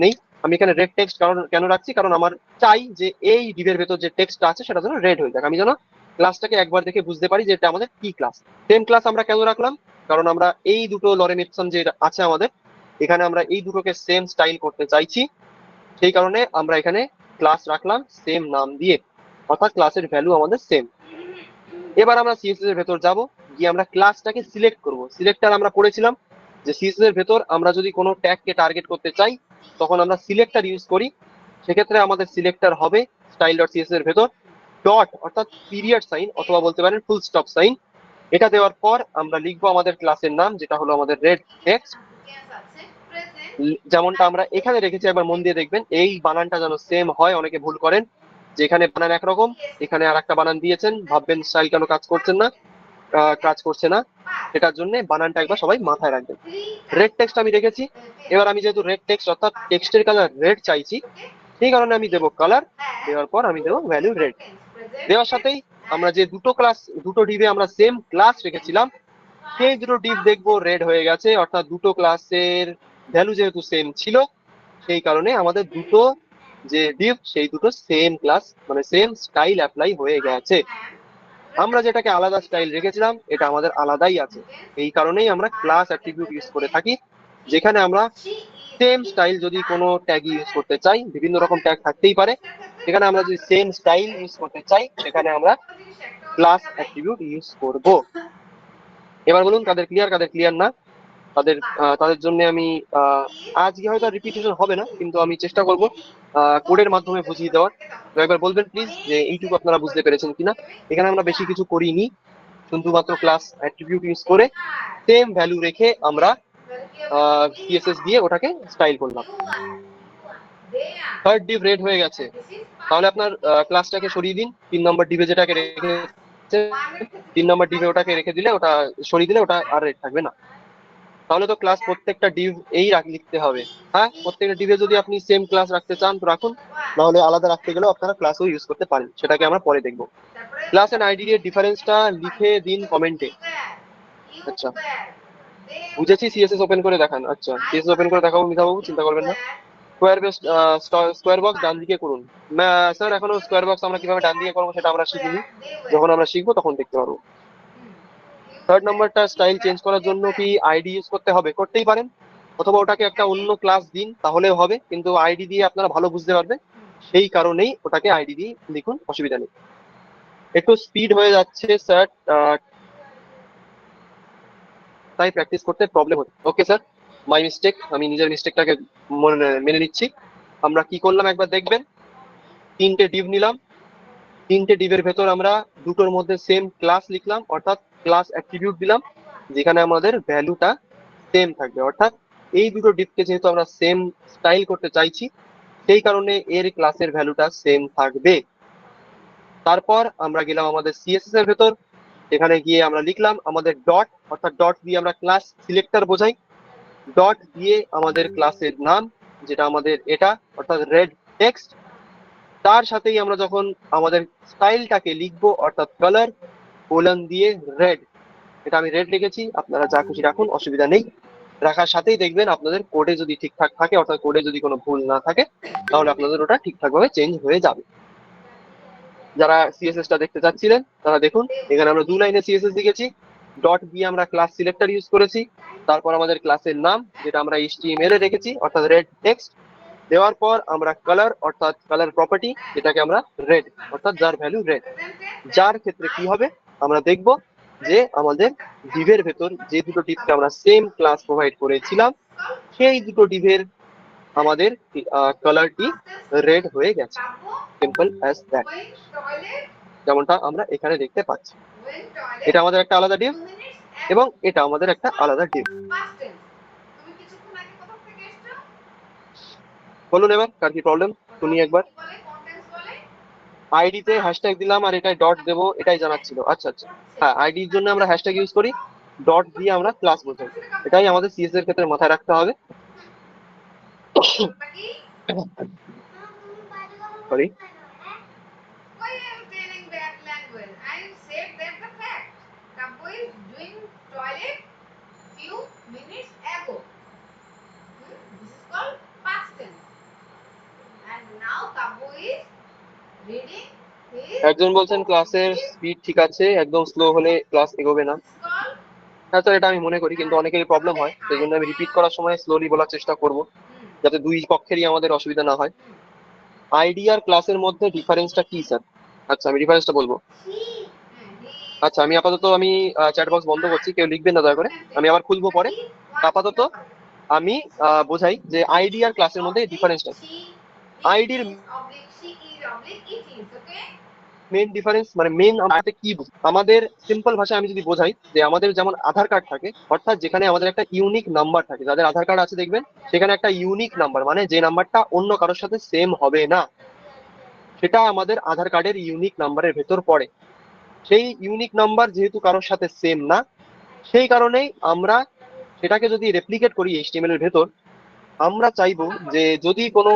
নেই। আমি এখানে রেড টেক্সট কারণ কেন রাখছি, কারণ আমার চাই যে এই ডিভের ভেতর যে টেক্সট আছে সেটা যেন রেড হয়ে যাক, আমি যেন ক্লাসটাকে একবার দেখে বুঝতে পারি যে এটা আমাদের কি ক্লাস। সেম ক্লাস আমরা কেন রাখলাম, কারণ আমরা এই দুটো লরেম ইপসন যে আছে আমাদের এখানে, আমরা এই দুটোকে সেম স্টাইল করতে চাইছি। সেই কারণে আমরা এখানে ক্লাস রাখলাম সেম নাম দিয়ে, অর্থাৎ ক্লাসের ভ্যালু আমাদের সেম। এবার আমরা সিএসএস এর ভেতর যাব, গিয়ে আমরা ক্লাসটাকে সিলেক্ট করব। সিলেক্টর আমরা পড়েছিলাম যে সিএসএস এর ভেতর আমরা যদি কোনো ট্যাগকে টার্গেট করতে চাই তখন আমরা সিলেক্টর ইউজ করি। সেক্ষেত্রে আমাদের সিলেক্টর হবে স্টাইল ডট সিএসএস এর ভেতর ডট অর্থাৎ পিরিয়ড সাইন অথবা বলতে পারেন ফুল স্টপ সাইন। এটা দেওয়ার পর আমরা লিখবো আমাদের ক্লাসের নাম, যেটা হলো আমাদের রেড টেক্সট, যেমনটা আমরা এখানে রেখেছি। একবার মন দিয়ে দেখবেন এই বানানটা যেন সেম হয়। অনেকে ভুল করেন যে এখানে বানান একরকম, এখানে আর একটা বানান দিয়েছেন, ভাববেন স্টাইল কেন কাজ করছেন না, কাজ করছে না। সেটার জন্য বানানটা একবার সবাই মাথায় রাখবেন। রেড টেক্সট আমি রেখেছি। এবার আমি যেহেতু রেড টেক্সট অর্থাৎ টেক্সটের কালার রেড চাইছি, সেই কারণে আমি দেবো কালার, দেওয়ার পর আমি দেবো ভ্যালু রেড। দেওয়ার সাথেই আমরা যে দুটো ডিভে আমরা সেম ক্লাস রেখেছিলাম, সেই দুটো ডিভ দেখবো রেড হয়ে গেছে, অর্থাৎ দুটো ক্লাসের ভ্যালু যেহেতু সেম ছিল, সেই কারণে আমাদের দুটো যে ডিভ সেই দুটো সেম ক্লাস মানে সেম স্টাইল অ্যাপ্লাই হয়ে গেছে। আমরা যেটাকে আলাদা স্টাইল রেখেছিলাম এটা আমাদের আলাদাই আছে। এই কারণেই আমরা ক্লাস অ্যাট্রিবিউট ইউজ করে থাকি, যেখানে আমরা সেম স্টাইল যদি কোনো ট্যাগ ইউজ করতে চাই, বিভিন্ন রকম ট্যাগ থাকতেই পারে, সেখানে আমরা যদি সেম স্টাইল ইউজ করতে চাই সেখানে আমরা ক্লাস অ্যাট্রিবিউট ইউজ করব। এবার বলুন কাদের ক্লিয়ার কাদের ক্লিয়ার না। তাদের জন্য আমি আজকে হয়তো রিপিটেশন হবে না, কিন্তু আমি চেষ্টা করব কোডের মাধ্যমে বুঝিয়ে দেওয়ার। তো একবার বলবেন প্লিজ যে এইটুকু আপনারা বুঝতে পেরেছেন কিনা। এখানে আমরা বেশি কিছু করিনি, শুধুমাত্র ক্লাস অ্যাট্রিবিউট ইউজ করে সেম ভ্যালু রেখে আমরা সিএসএস দিয়ে ওটাকে স্টাইল করলাম। থার্ড ডিভ রেড হয়ে গেছে, তাহলে আপনার ক্লাসটাকে সরিয়ে দিন। 3 নম্বর ডিভে যেটাকে রেখেছে 3 নম্বর ডিভে ওটাকে রেখে দিলে, ওটা সরিয়ে দিলে ওটা আর রেড থাকবে না। তাহলে তো ক্লাস প্রত্যেকটা ডিভ এই লিখতে হবে। হ্যাঁ, প্রত্যেকটা ডিভে যদি আপনি সেম ক্লাস রাখতে চান তো রাখুন, নাহলে আলাদা রাখতে গেলেও আপনারা ক্লাসও ইউজ করতে পারেন, সেটাকে আমরা পরে দেখবো। ক্লাস এন্ড আইডি এর ডিফারেন্সটা লিখে দিন কমেন্টে। আচ্ছা, বুঝেছি। সিএসএস ওপেন করে দেখান। আচ্ছা, সিএসএস ওপেন করে দেখাবো মিতা বাবু, চিন্তা করবেন না। স্কোয়ার বক্স ডান দিকে করুন। স্যার এখনো স্কোয়ার বক্স আমরা কিভাবে ডান দিকে করবো সেটা আমরা শিখিনি, যখন আমরা শিখবো তখন দেখতে পারবো। থার্ড নাম্বারটা স্টাইল চেঞ্জ করার জন্য কি আইডি ইউজ করতে হবে? করতেই পারেন, অথবা ওটাকে একটা অন্য ক্লাস দিন তাহলেও হবে, কিন্তু আইডি দিয়ে আপনারা ভালো বুঝতে পারবেন, সেই কারণেই ওটাকে আইডি দিয়ে লিখুন, অসুবিধা নেই। একটু স্পিড হয়ে যাচ্ছে স্যার, তাই প্র্যাকটিস করতে প্রবলেম হচ্ছে। ওকে স্যার, মাই মিস্টেক, আমি নিজের মিস্টেকটাকে মেনে নিচ্ছি। আমরা কি করলাম একবার দেখবেন। 3টে ডিভ নিলাম, 3টে ডিভের ভেতর আমরা দুটোর মধ্যে সেম ক্লাস লিখলাম, অর্থাৎ ক্লাস অ্যাট্রিবিউট দিলাম, যেখানে আমাদের ভ্যালুটা সেম থাকবে। অর্থাৎ এই দুটো ডিভকে যেহেতু আমরা সেম স্টাইল করতে চাইছি, সেই কারণে এর ক্লাসের ভ্যালুটা সেম থাকবে। তারপর আমরা গেলাম আমাদের সিএসএস এর ভেতর, এখানে গিয়ে আমরা লিখলাম আমাদের ডট, অর্থাৎ ডট দিয়ে আমরা ক্লাস সিলেক্টর বোঝাই। ডট দিয়ে আমাদের ক্লাসের নাম, যেটা আমাদের এটা, অর্থাৎ রেড টেক্সট। তার সাথেই আমরা যখন আমাদের স্টাইলটাকে লিখবো, অর্থাৎ কালার কোলন দিয়ে রেড, এটা আমি রেড লিখেছি, আপনারা যা খুশি রাখুন, অসুবিধা নেই। রাখার সাথেই দেখবেন আপনাদের কোডে যদি ঠিকঠাক থাকে, অর্থাৎ কোডে যদি কোনো ভুল না থাকে, তাহলে আপনাদের ওটা ঠিকঠাক ভাবে চেঞ্জ হয়ে যাবে। যারা সিএসএস টা দেখতে চাচ্ছিলেন তারা দেখুন, এখানে আমরা 2 লাইনে সিএসএস লিখেছি। ডট দিয়ে আমরা ক্লাস সিলেক্টর ইউজ করেছি, তারপর আমাদের ক্লাসের নাম যেটা আমরা এইচটিএমএল এ রেখেছি, অর্থাৎ রেড টেক্সট। দেওয়ার পর আমরা কালার, অর্থাৎ কালার প্রপার্টি, যেটাকে আমরা রেড, অর্থাৎ যার ভ্যালু রেড। যার ক্ষেত্রে কি হবে আমরা দেখব যে আমাদের ডিভের ভেতর যে দুটো ডিভকে আমরা সেম ক্লাস প্রোভাইড করেছিলাম, সেই দুটো ডিভের আমাদের কালারটি রেড হয়ে গেছে। সিম্পল অ্যাজ দ্যাট, যেমনটা আমরা এখানে দেখতে পাচ্ছি। এটা আমাদের একটা আলাদা ডিভ এবং এটা আমাদের একটা আলাদা ডিভ। বলুন এবার কার কি প্রবলেম শুনি একবার। আইডি তে হ্যাশট্যাগ দিলাম আর এটাই ডট দেবো, এটাই জানাচ্ছিল। আচ্ছা আচ্ছা, হ্যাঁ, আইডির জন্য আমরা হ্যাশট্যাগ ইউজ করি, ডট দিয়ে আমরা ক্লাস বোঝাই, এটাই আমাদের সিএস এর ক্ষেত্রে মাথায় রাখতে হবে। Sorry, Why are you telling bad language? I said that the fact. Kabbo is doing toilet few minutes ago. This is called past tense. And now Kabbo is reading his একজন বলছেন ক্লাসের speed ঠিক আছে, একদম slow হলে class এগোবে না। called হ্যাঁ স্যার, এটা আমি মনে করি, কিন্তু অনেকেরই প্রবলেম হয়, সেই জন্য আমি রিপিট করার সময় স্লোলি বলার চেষ্টা করব, যাতে দুই পক্ষেরই আমাদের অসুবিধা না হয়। আইডি আর ক্লাসের মধ্যে ডিফারেন্সটা কি স্যার? আচ্ছা, আমি ডিফারেন্সটা বলবো। আচ্ছা, আমি আপাতত চ্যাট বক্স বন্ধ করছি, কেউ লিখবেন না দয়া করে, আমি আবার খুলবো পরে। আপাতত আমি বোঝাই যে আইডি আর ক্লাসের মধ্যে ডিফারেন্সটা। আইডির মেইন ডিফারেন্স মানে মেইন আমাদের কি বুঝি, আমাদের সিম্পল ভাষায় আমি যদি বোঝাই যে আমাদের যেমন আধার কার্ড থাকে, অর্থাৎ যেখানে আমাদের একটা ইউনিক নাম্বার থাকে, যাদের আধার কার্ড আছে দেখবেন সেখানে একটা ইউনিক নাম্বার, মানে যে নাম্বারটা অন্য কারোর সাথে সেম হবে না, সেটা আমাদের আধার কার্ডের ইউনিক নাম্বারের ভেতর পড়ে। সেই ইউনিক নাম্বার যেহেতু কারোর সাথে সেম না, সেই কারণেই আমরা সেটাকে যদি রেপ্লিকেট করি এইচটিএমএল এর ভেতর, আমরা চাইবো যে যদি কোনো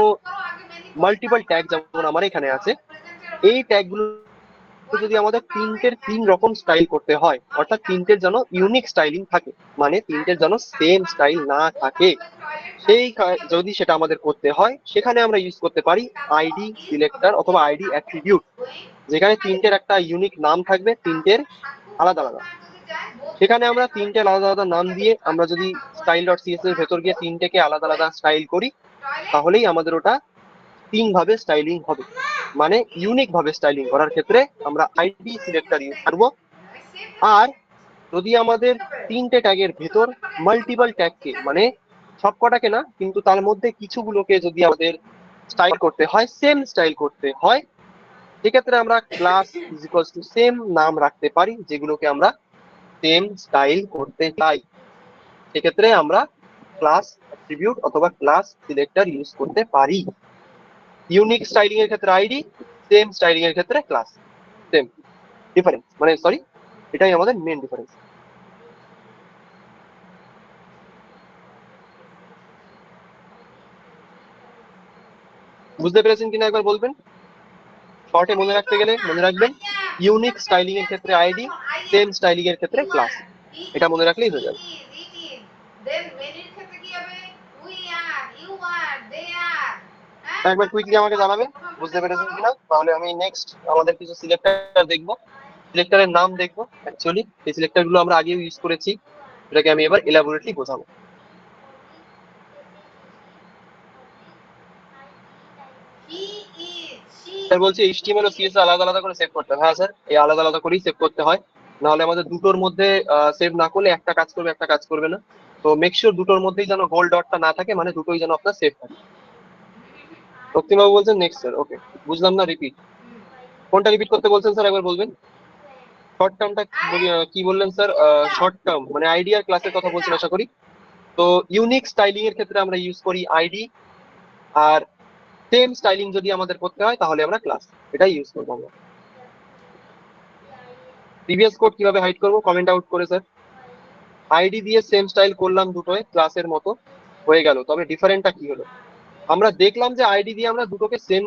মাল্টিপল ট্যাগ যেমন আমার এখানে আছে, এই ট্যাগ গুলো যদি আমাদের তিন রকম স্টাইল করতে হয়, অর্থাৎ তিনটের যেন ইউনিক স্টাইলিং থাকে, মানে তিনটের যেন সেম স্টাইল না থাকে, যদি সেটা আমাদের করতে হয়, সেখানে আমরা ইউজ করতে পারি আইডি সিলেক্টর অথবা আইডি অ্যাট্রিবিউট, যেখানে তিনটের একটা ইউনিক নাম থাকবে, তিনটের আলাদা আলাদা। সেখানে আমরা তিনটে আলাদা আলাদা নাম দিয়ে আমরা যদি স্টাইল ডট সিএস এর ভেতর গিয়ে তিনটেকে আলাদা আলাদা স্টাইল করি, তাহলেই আমাদের ওটা তিন ভাবে স্টাইলিং হবে। মানে ইউনিক ভাবে স্টাইলিং করার ক্ষেত্রে আমরা আইডি সিলেক্টর ইউজ করব। আর যদি আমাদের তিনটে ট্যাগের ভেতর মাল্টিপল ট্যাগকে, মানে সবকটাকে না কিন্তু তার মধ্যে কিছুগুলোকে যদি আমাদের স্টাইল করতে হয়, সেম স্টাইল করতে হয়, সেক্ষেত্রে আমরা class is equals to same নাম রাখতে পারি, যেগুলোকে আমরা সেম স্টাইল করতে চাই। সেক্ষেত্রে আমরা ক্লাস অ্যাট্রিবিউট অথবা ক্লাস সিলেক্টর ইউজ করতে পারি। ইউনিক স্টাইলিং এর ক্ষেত্রে আইডি, সেম স্টাইলিং এর ক্ষেত্রে ক্লাস। সেম ডিফারেন্স, মানে সরি, এটাই আমাদের মেন ডিফারেন্স। বুঝতে পেরেছেন কিনা একবার বলবেন? শর্টে মনে রাখতে গেলে মনে রাখবেন ইউনিক স্টাইলিং এর ক্ষেত্রে আইডি, সেম স্টাইলিং এর ক্ষেত্রে ক্লাস। এটা মনে রাখলেই হয়ে যাবে। একবার কুইকলি আমাকে জানাবেন বুঝতে পেরেছেন কিনা, তাহলে আমি নেক্সট আমাদের কিছু সিলেক্টর দেখবো, সিলেক্টরের নাম দেখবো। অ্যাকচুয়ালি এই সিলেক্টর গুলো আমরা আগেও ইউজ করেছি, এটাকে আমি এবার এলাবোরেটলি বোঝাবো। স্যার বলছি এইচটিএমএল ও সিএসএস আলাদা আলাদা করে সেভ করতে হবে। হ্যাঁ স্যার, এই আলাদা আলাদা করেই সেভ করতে হয়, নাহলে আমাদের দুটোর মধ্যে সেভ না করলে একটা কাজ করবে একটা কাজ করবে না। তো মেক শিওর দুটোর মধ্যেই যেন গোল ডটটা না থাকে, মানে দুটোই যেন আপনার সেভ থাকে। রক্তিমবাবু বলছেন নেক্সট স্যার, ওকে বুঝলাম না, রিপিট কোনটা রিপিট করতে বলছেন স্যার একবার বলবেন? শর্ট টার্মটা কি বললেন স্যার? শর্ট টার্ম মানে আইডি আর ক্লাসের কথা বলছেন আশা করি। তো ইউনিক স্টাইলিং এর ক্ষেত্রে আমরা ইউজ করি আইডি, আর সেম স্টাইলিং যদি আমাদের করতে হয় তাহলে আমরা ক্লাস, এটাই ইউজ করবো আমরা। প্রিভিয়াস কোড কিভাবে হাইড করবো? কমেন্ট আউট করে স্যার। আইডি দিয়ে সেম স্টাইল করলাম দুটোয় ক্লাসের মতো, হয়ে গেল, তবে ডিফারেন্টটা কি হলো? আমরা দেখলাম যে আইডি দিয়ে আমরা দুটোকে সেম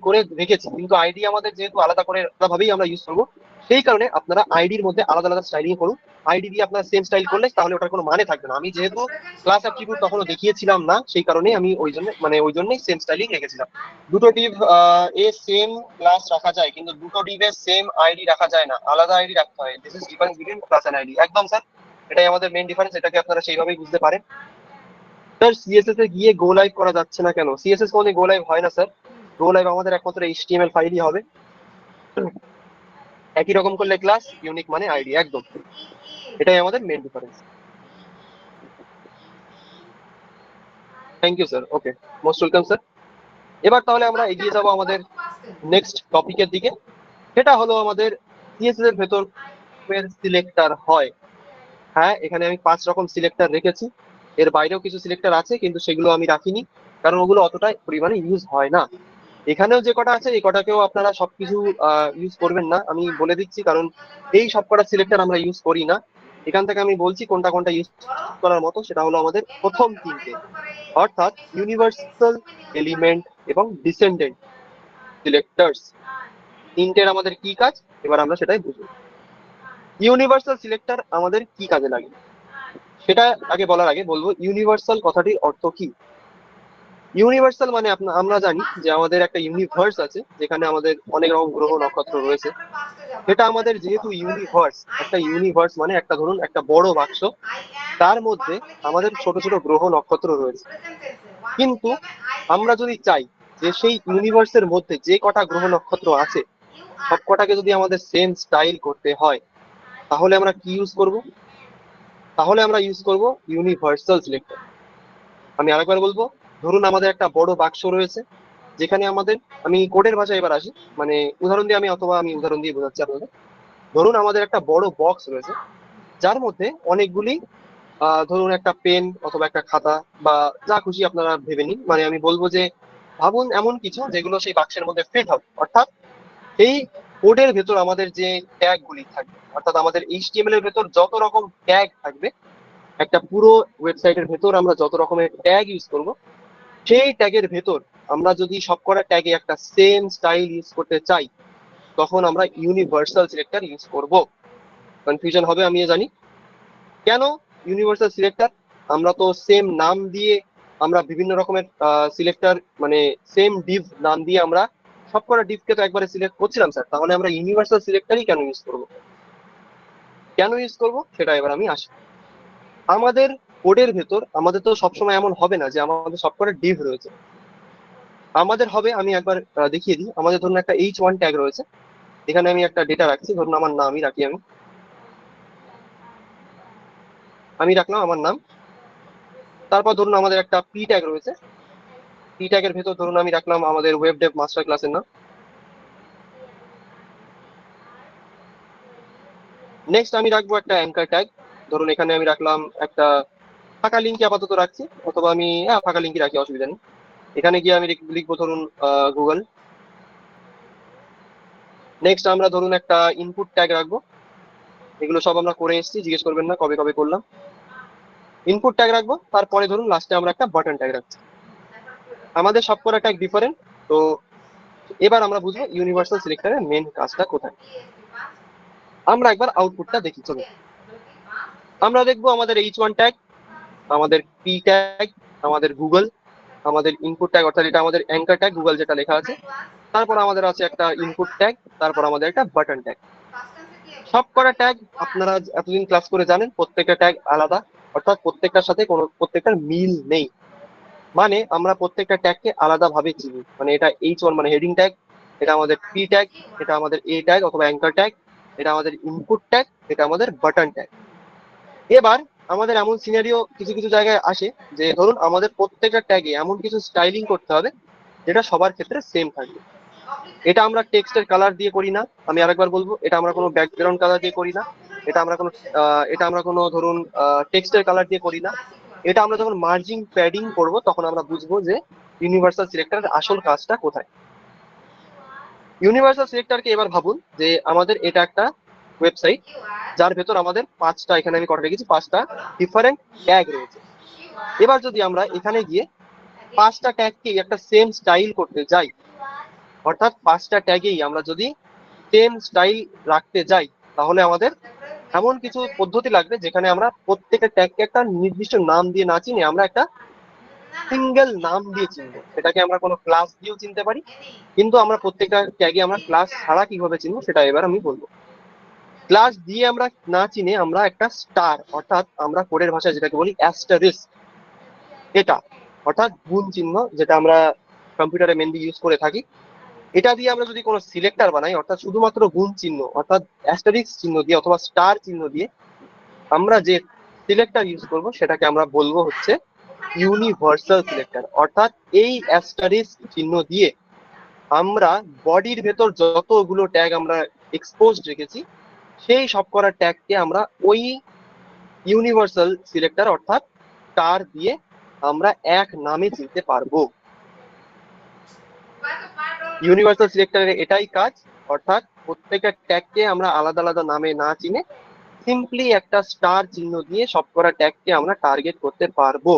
করে রেখেছি, কিন্তু আইডি আমাদের যেহেতু আলাদা করে আলাদাভাবেই আমরা ইউজ করবো, সেই কারণে আপনারা আইডির মধ্যে আলাদা আলাদা স্টাইলিং করুন। আইডি দিয়ে আপনার সেম স্টাইল করলে তাহলে ওটার কোনো মানে থাকবে না। আমি যেহেতু ক্লাস অ্যাট্রিবিউট তখনও দেখিয়েছিলাম না, সেই কারণে আমি ওই জন্যই সেম স্টাইলিং রেখেছিলাম। দুটো ডিভ এ সেম ক্লাস রাখা যায়, কিন্তু দুটো ডিভে সেম আইডি রাখা যায় না, আলাদা আইডি রাখতে হয়। This is difference between class and ID. একদম স্যার, এটাই আমাদের মেইন ডিফারেন্স, এটাকে আপনারা সেইভাবেই বুঝতে পারেন। স্যার সিএসএস এ গিয়ে গো লাইভ করা যাচ্ছে না কেন? সিএসএস কোনোদিন গো লাইভ হয় না স্যার, গো লাইভ আমাদের একমাত্র এইচটিএমএল ফাইলই হবে। একই রকম করলে ক্লাস, ইউনিক মানে আইডি, একদম এটাই আমাদের মেইন difference. Thank you sir, okay, most welcome sir. এবার তাহলে আমরা এগিয়ে যাব আমাদের নেক্সট টপিকের দিকে, সেটা হলো আমাদের সিএসএস এর ভেতর সিলেক্টর হয়। হ্যাঁ, এখানে আমি 5 রকম সিলেক্টর রেখেছি, এর বাইরেও কিছু সিলেক্টর আছে কিন্তু সেগুলো আমি রাখিনি, কারণ ওগুলো অতটা পরিমাণে ইউজ হয় না। এখানেও যে কটা আছে এই কটাকেও আপনারা সবকিছু ইউজ করবেন না, আমি বলে দিচ্ছি, কারণ এই সব কটা সিলেক্টর আমরা ইউজ করি না। এখান থেকে আমি বলছি কোনটা কোনটা ইউজ করার মতো, সেটা হলো আমাদের প্রথম তিনটে, অর্থাৎ ইউনিভার্সাল, এলিমেন্ট এবং ডিসেন্ডেন্ট সিলেক্টরস। তিনটের আমাদের কি কাজ এবার আমরা সেটাই বুঝবো। ইউনিভার্সাল সিলেক্টর আমাদের কি কাজে লাগে সেটা আগে বলার আগে বলবো ইউনিভার্সাল কথাটির অর্থ কি। ইউনিভার্সাল মানে আমরা জানি যে আমাদের একটা ইউনিভার্স আছে, যেখানে আমাদের অনেক রকম গ্রহ নক্ষত্র রয়েছে। এটা আমাদের যেহেতু ইউনিভার্স, একটা ইউনিভার্স মানে একটা ধরুন একটা বড় বাক্স, তার মধ্যে আমাদের ছোট ছোট গ্রহ নক্ষত্র রয়েছে। কিন্তু আমরা যদি চাই যে সেই ইউনিভার্সের মধ্যে যে কটা গ্রহ নক্ষত্র আছে সব কটাকে যদি আমাদের সেম স্টাইল করতে হয়, তাহলে আমরা কি ইউজ করব? তাহলে আমরা ইউজ করব ইউনিভার্সাল সিলেক্টর। আমি আরেকবার বলবো, ধরুন আমাদের একটা বড় বাক্স রয়েছে, যেখানে আমাদের, আমি কোডের ভাষায় এবার আসি, মানে উদাহরণ দিয়ে আমি উদাহরণ দিয়ে বোঝাচ্ছি আপনাদের। ধরুন আমাদের একটা বড় বক্স রয়েছে, যার মধ্যে অনেকগুলি ধরুন একটা পেন অথবা একটা খাতা বা যা খুশি আপনারা ভেবে নিন, মানে আমি বলবো যে ভাবুন এমন কিছু যেগুলো সেই বাক্সের মধ্যে ফিট হবে। অর্থাৎ এই কোডের ভেতর আমাদের যে ট্যাগ গুলি থাকবে, অর্থাৎ আমাদের এইচটিএমএল এর ভেতর যত রকম ট্যাগ থাকবে, একটা পুরো ওয়েবসাইটের ভেতর আমরা যত রকমের ট্যাগ ইউজ করব, সেই ট্যাগের ভেতর আমরা যদি সবকটা ট্যাগে একটা সেম স্টাইল ইউজ করতে চাই, তখন আমরা ইউনিভার্সাল সিলেক্টর ইউজ করব। কনফিউশন হবে আমি জানি। কেন ইউনিভার্সাল সিলেক্টর? আমরা তো সেম নাম দিয়ে আমরা বিভিন্ন রকমের সিলেক্টর, মানে সেম ডিভ নাম দিয়ে আমরা সবকটা ডিভকে তো একবারে সিলেক্ট করছিলাম স্যার, তাহলে আমরা ইউনিভার্সাল সিলেক্টরই কেন ইউজ করব? কেন ইউজ করব সেটা এবার আমি আসি। আমাদের কোডের ভেতর আমাদের তো সবসময় এমন হবে না যে আমাদের সবকটা ডিভ রয়েছে। আমাদের হবে, আমি একবার দেখিয়ে দিই। আমাদের ধরুন একটা H1 ট্যাগ রয়েছে, এখানে আমি একটা ডেটা রাখছি, ধরুন আমার নামই রাখি, আমি রাখলাম আমার নাম। তারপর ধরুন আমাদের একটা পি ট্যাগ রয়েছে, পি ট্যাগের ভেতর ধরুন আমি রাখলাম আমাদের ওয়েব ডেভ মাস্টার ক্লাসের নাম। নেক্সট আমি রাখবো একটা অ্যাঙ্কার ট্যাগ, ধরুন এখানে আমি রাখলাম একটা ফাঁকা লিঙ্কই আপাতত রাখছি, অথবা আমি ফাঁকা লিঙ্কই রাখি, অসুবিধা নেই। এখানে গিয়ে আমি লিখবো ধরুন গুগল। নেক্সট আমরা ধরুন একটা ইনপুট ট্যাগ রাখবো, এগুলো সব আমরা করে এসেছি, জিজ্ঞেস করবেন না কবে কবে করলাম। ইনপুট ট্যাগ রাখবো, তারপরে ধরুন লাস্টে আমরা একটা বাটন ট্যাগ রাখছি। আমাদের সবকটা ট্যাগ ডিফারেন্ট। তো এবার আমরা বুঝবো ইউনিভার্সাল সিলেক্টরের মেন কাজটা কোথায়। আমরা একবার আউটপুটটা দেখি, চলুন। আমরা দেখবো আমাদের H1 ট্যাগ, আমাদের পি ট্যাগ, আমাদের গুগল, আমাদের ইনপুট ট্যাগ, অর্থাৎ এটা আমাদের অ্যাঙ্কার ট্যাগ গুগল যেটা লেখা আছে, তারপর আমাদের আছে একটা ইনপুট ট্যাগ, তারপর আমাদের একটা বাটন ট্যাগ। সব কটা ট্যাগ আপনারা এতদিন ক্লাস করে জানেন প্রত্যেকটা ট্যাগ আলাদা, অর্থাৎ প্রত্যেকটার সাথে কোনো প্রত্যেকটার মিল নেই। মানে আমরা প্রত্যেকটা ট্যাগকে আলাদা ভাবে চিনি, মানে এটা H1 মানে হেডিং ট্যাগ, এটা আমাদের পি ট্যাগ, এটা আমাদের এ ট্যাগ অথবা অ্যাঙ্কার ট্যাগ, এটা আমাদের ইনপুট ট্যাগ, এটা আমাদের বাটন ট্যাগ। এবার আমাদের এমন সিনারিও কিছু কিছু জায়গায় আসে যে ধরুন আমাদের প্রত্যেকটা ট্যাগে এমন কিছু স্টাইলিং করতে হবে যেটা সবার ক্ষেত্রে সেম থাকবে। এটা আমরা টেক্সটের কালার দিয়ে করি না, আমি আরেকবার বলবো, এটা আমরা কোনো ব্যাকগ্রাউন্ড কালার দিয়ে করি না, এটা আমরা কোনো ধরুন টেক্সটের কালার দিয়ে করি না। এটা আমরা যখন মার্জিং প্যাডিং করব তখন আমরা বুঝবো যে ইউনিভার্সাল সিলেক্টরের আসল কাজটা কোথায়। ইউনিভার্সাল সিলেক্টরকে এবার ভাবুন যে আমাদের এটা একটা ওয়েবসাইট, যার ভেতর আমাদের পাঁচটা, এখানে আমি কটা রেখেছি, পাঁচটা ডিফারেন্ট ট্যাগ রয়েছে। এবার যদি আমরা এখানে গিয়ে পাঁচটা ট্যাগকে একটা সেম স্টাইল করতে যাই, অর্থাৎ পাঁচটা ট্যাগেই আমরা যদি সেম স্টাইল রাখতে যাই, তাহলে আমাদের এমন কিছু পদ্ধতি লাগবে যেখানে আমরা প্রত্যেকটা ট্যাগকে একটা নির্দিষ্ট নাম দিয়ে না চিনে আমরা একটা সিঙ্গেল নাম দিয়ে চিনবো। সেটাকে আমরা কোনো ক্লাস দিয়েও চিনতে পারি, কিন্তু আমরা প্রত্যেকটা ট্যাগে আমরা ক্লাস ছাড়া কিভাবে চিনবো সেটা এবার আমি বলবো। ক্লাস দিয়ে আমরা না চিনে আমরা একটা স্টার, অর্থাৎ আমরা কোডের ভাষায় যেটাকে বলি অ্যাস্টারিস্ক, এটা অর্থাৎ গুণ চিহ্ন, যেটা আমরা কম্পিউটারে মেনলি ইউজ করে থাকি, এটা দিয়ে আমরা যদি কোনো সিলেক্টর বানাই, অর্থাৎ শুধুমাত্র গুণ চিহ্ন অর্থাৎ অ্যাস্টারিস্ক চিহ্ন দিয়ে অথবা স্টার চিহ্ন দিয়ে আমরা যে সিলেক্টর ইউজ করব সেটাকে আমরা বলবো হচ্ছে ইউনিভার্সাল সিলেক্টর। অর্থাৎ এই অ্যাস্টারিস্ক চিহ্ন দিয়ে আমরা বডির ভেতর যতগুলো ট্যাগ আমরা এক্সপোজড রেখেছি, সেই সবকটা ট্যাগকে আমরা ওই ইউনিভার্সাল সিলেক্টর অর্থাৎ স্টার দিয়ে আমরা এক নামে চিনতে পারবো। ইউনিভার্সাল সিলেক্টরের এটাই কাজ, অর্থাৎ প্রত্যেকটা ট্যাগকে আমরা আলাদা আলাদা নামে না চিনে সিম্পলি একটা স্টার চিহ্ন দিয়ে সবকটা ট্যাগকে আমরা টার্গেট করতে পারবো।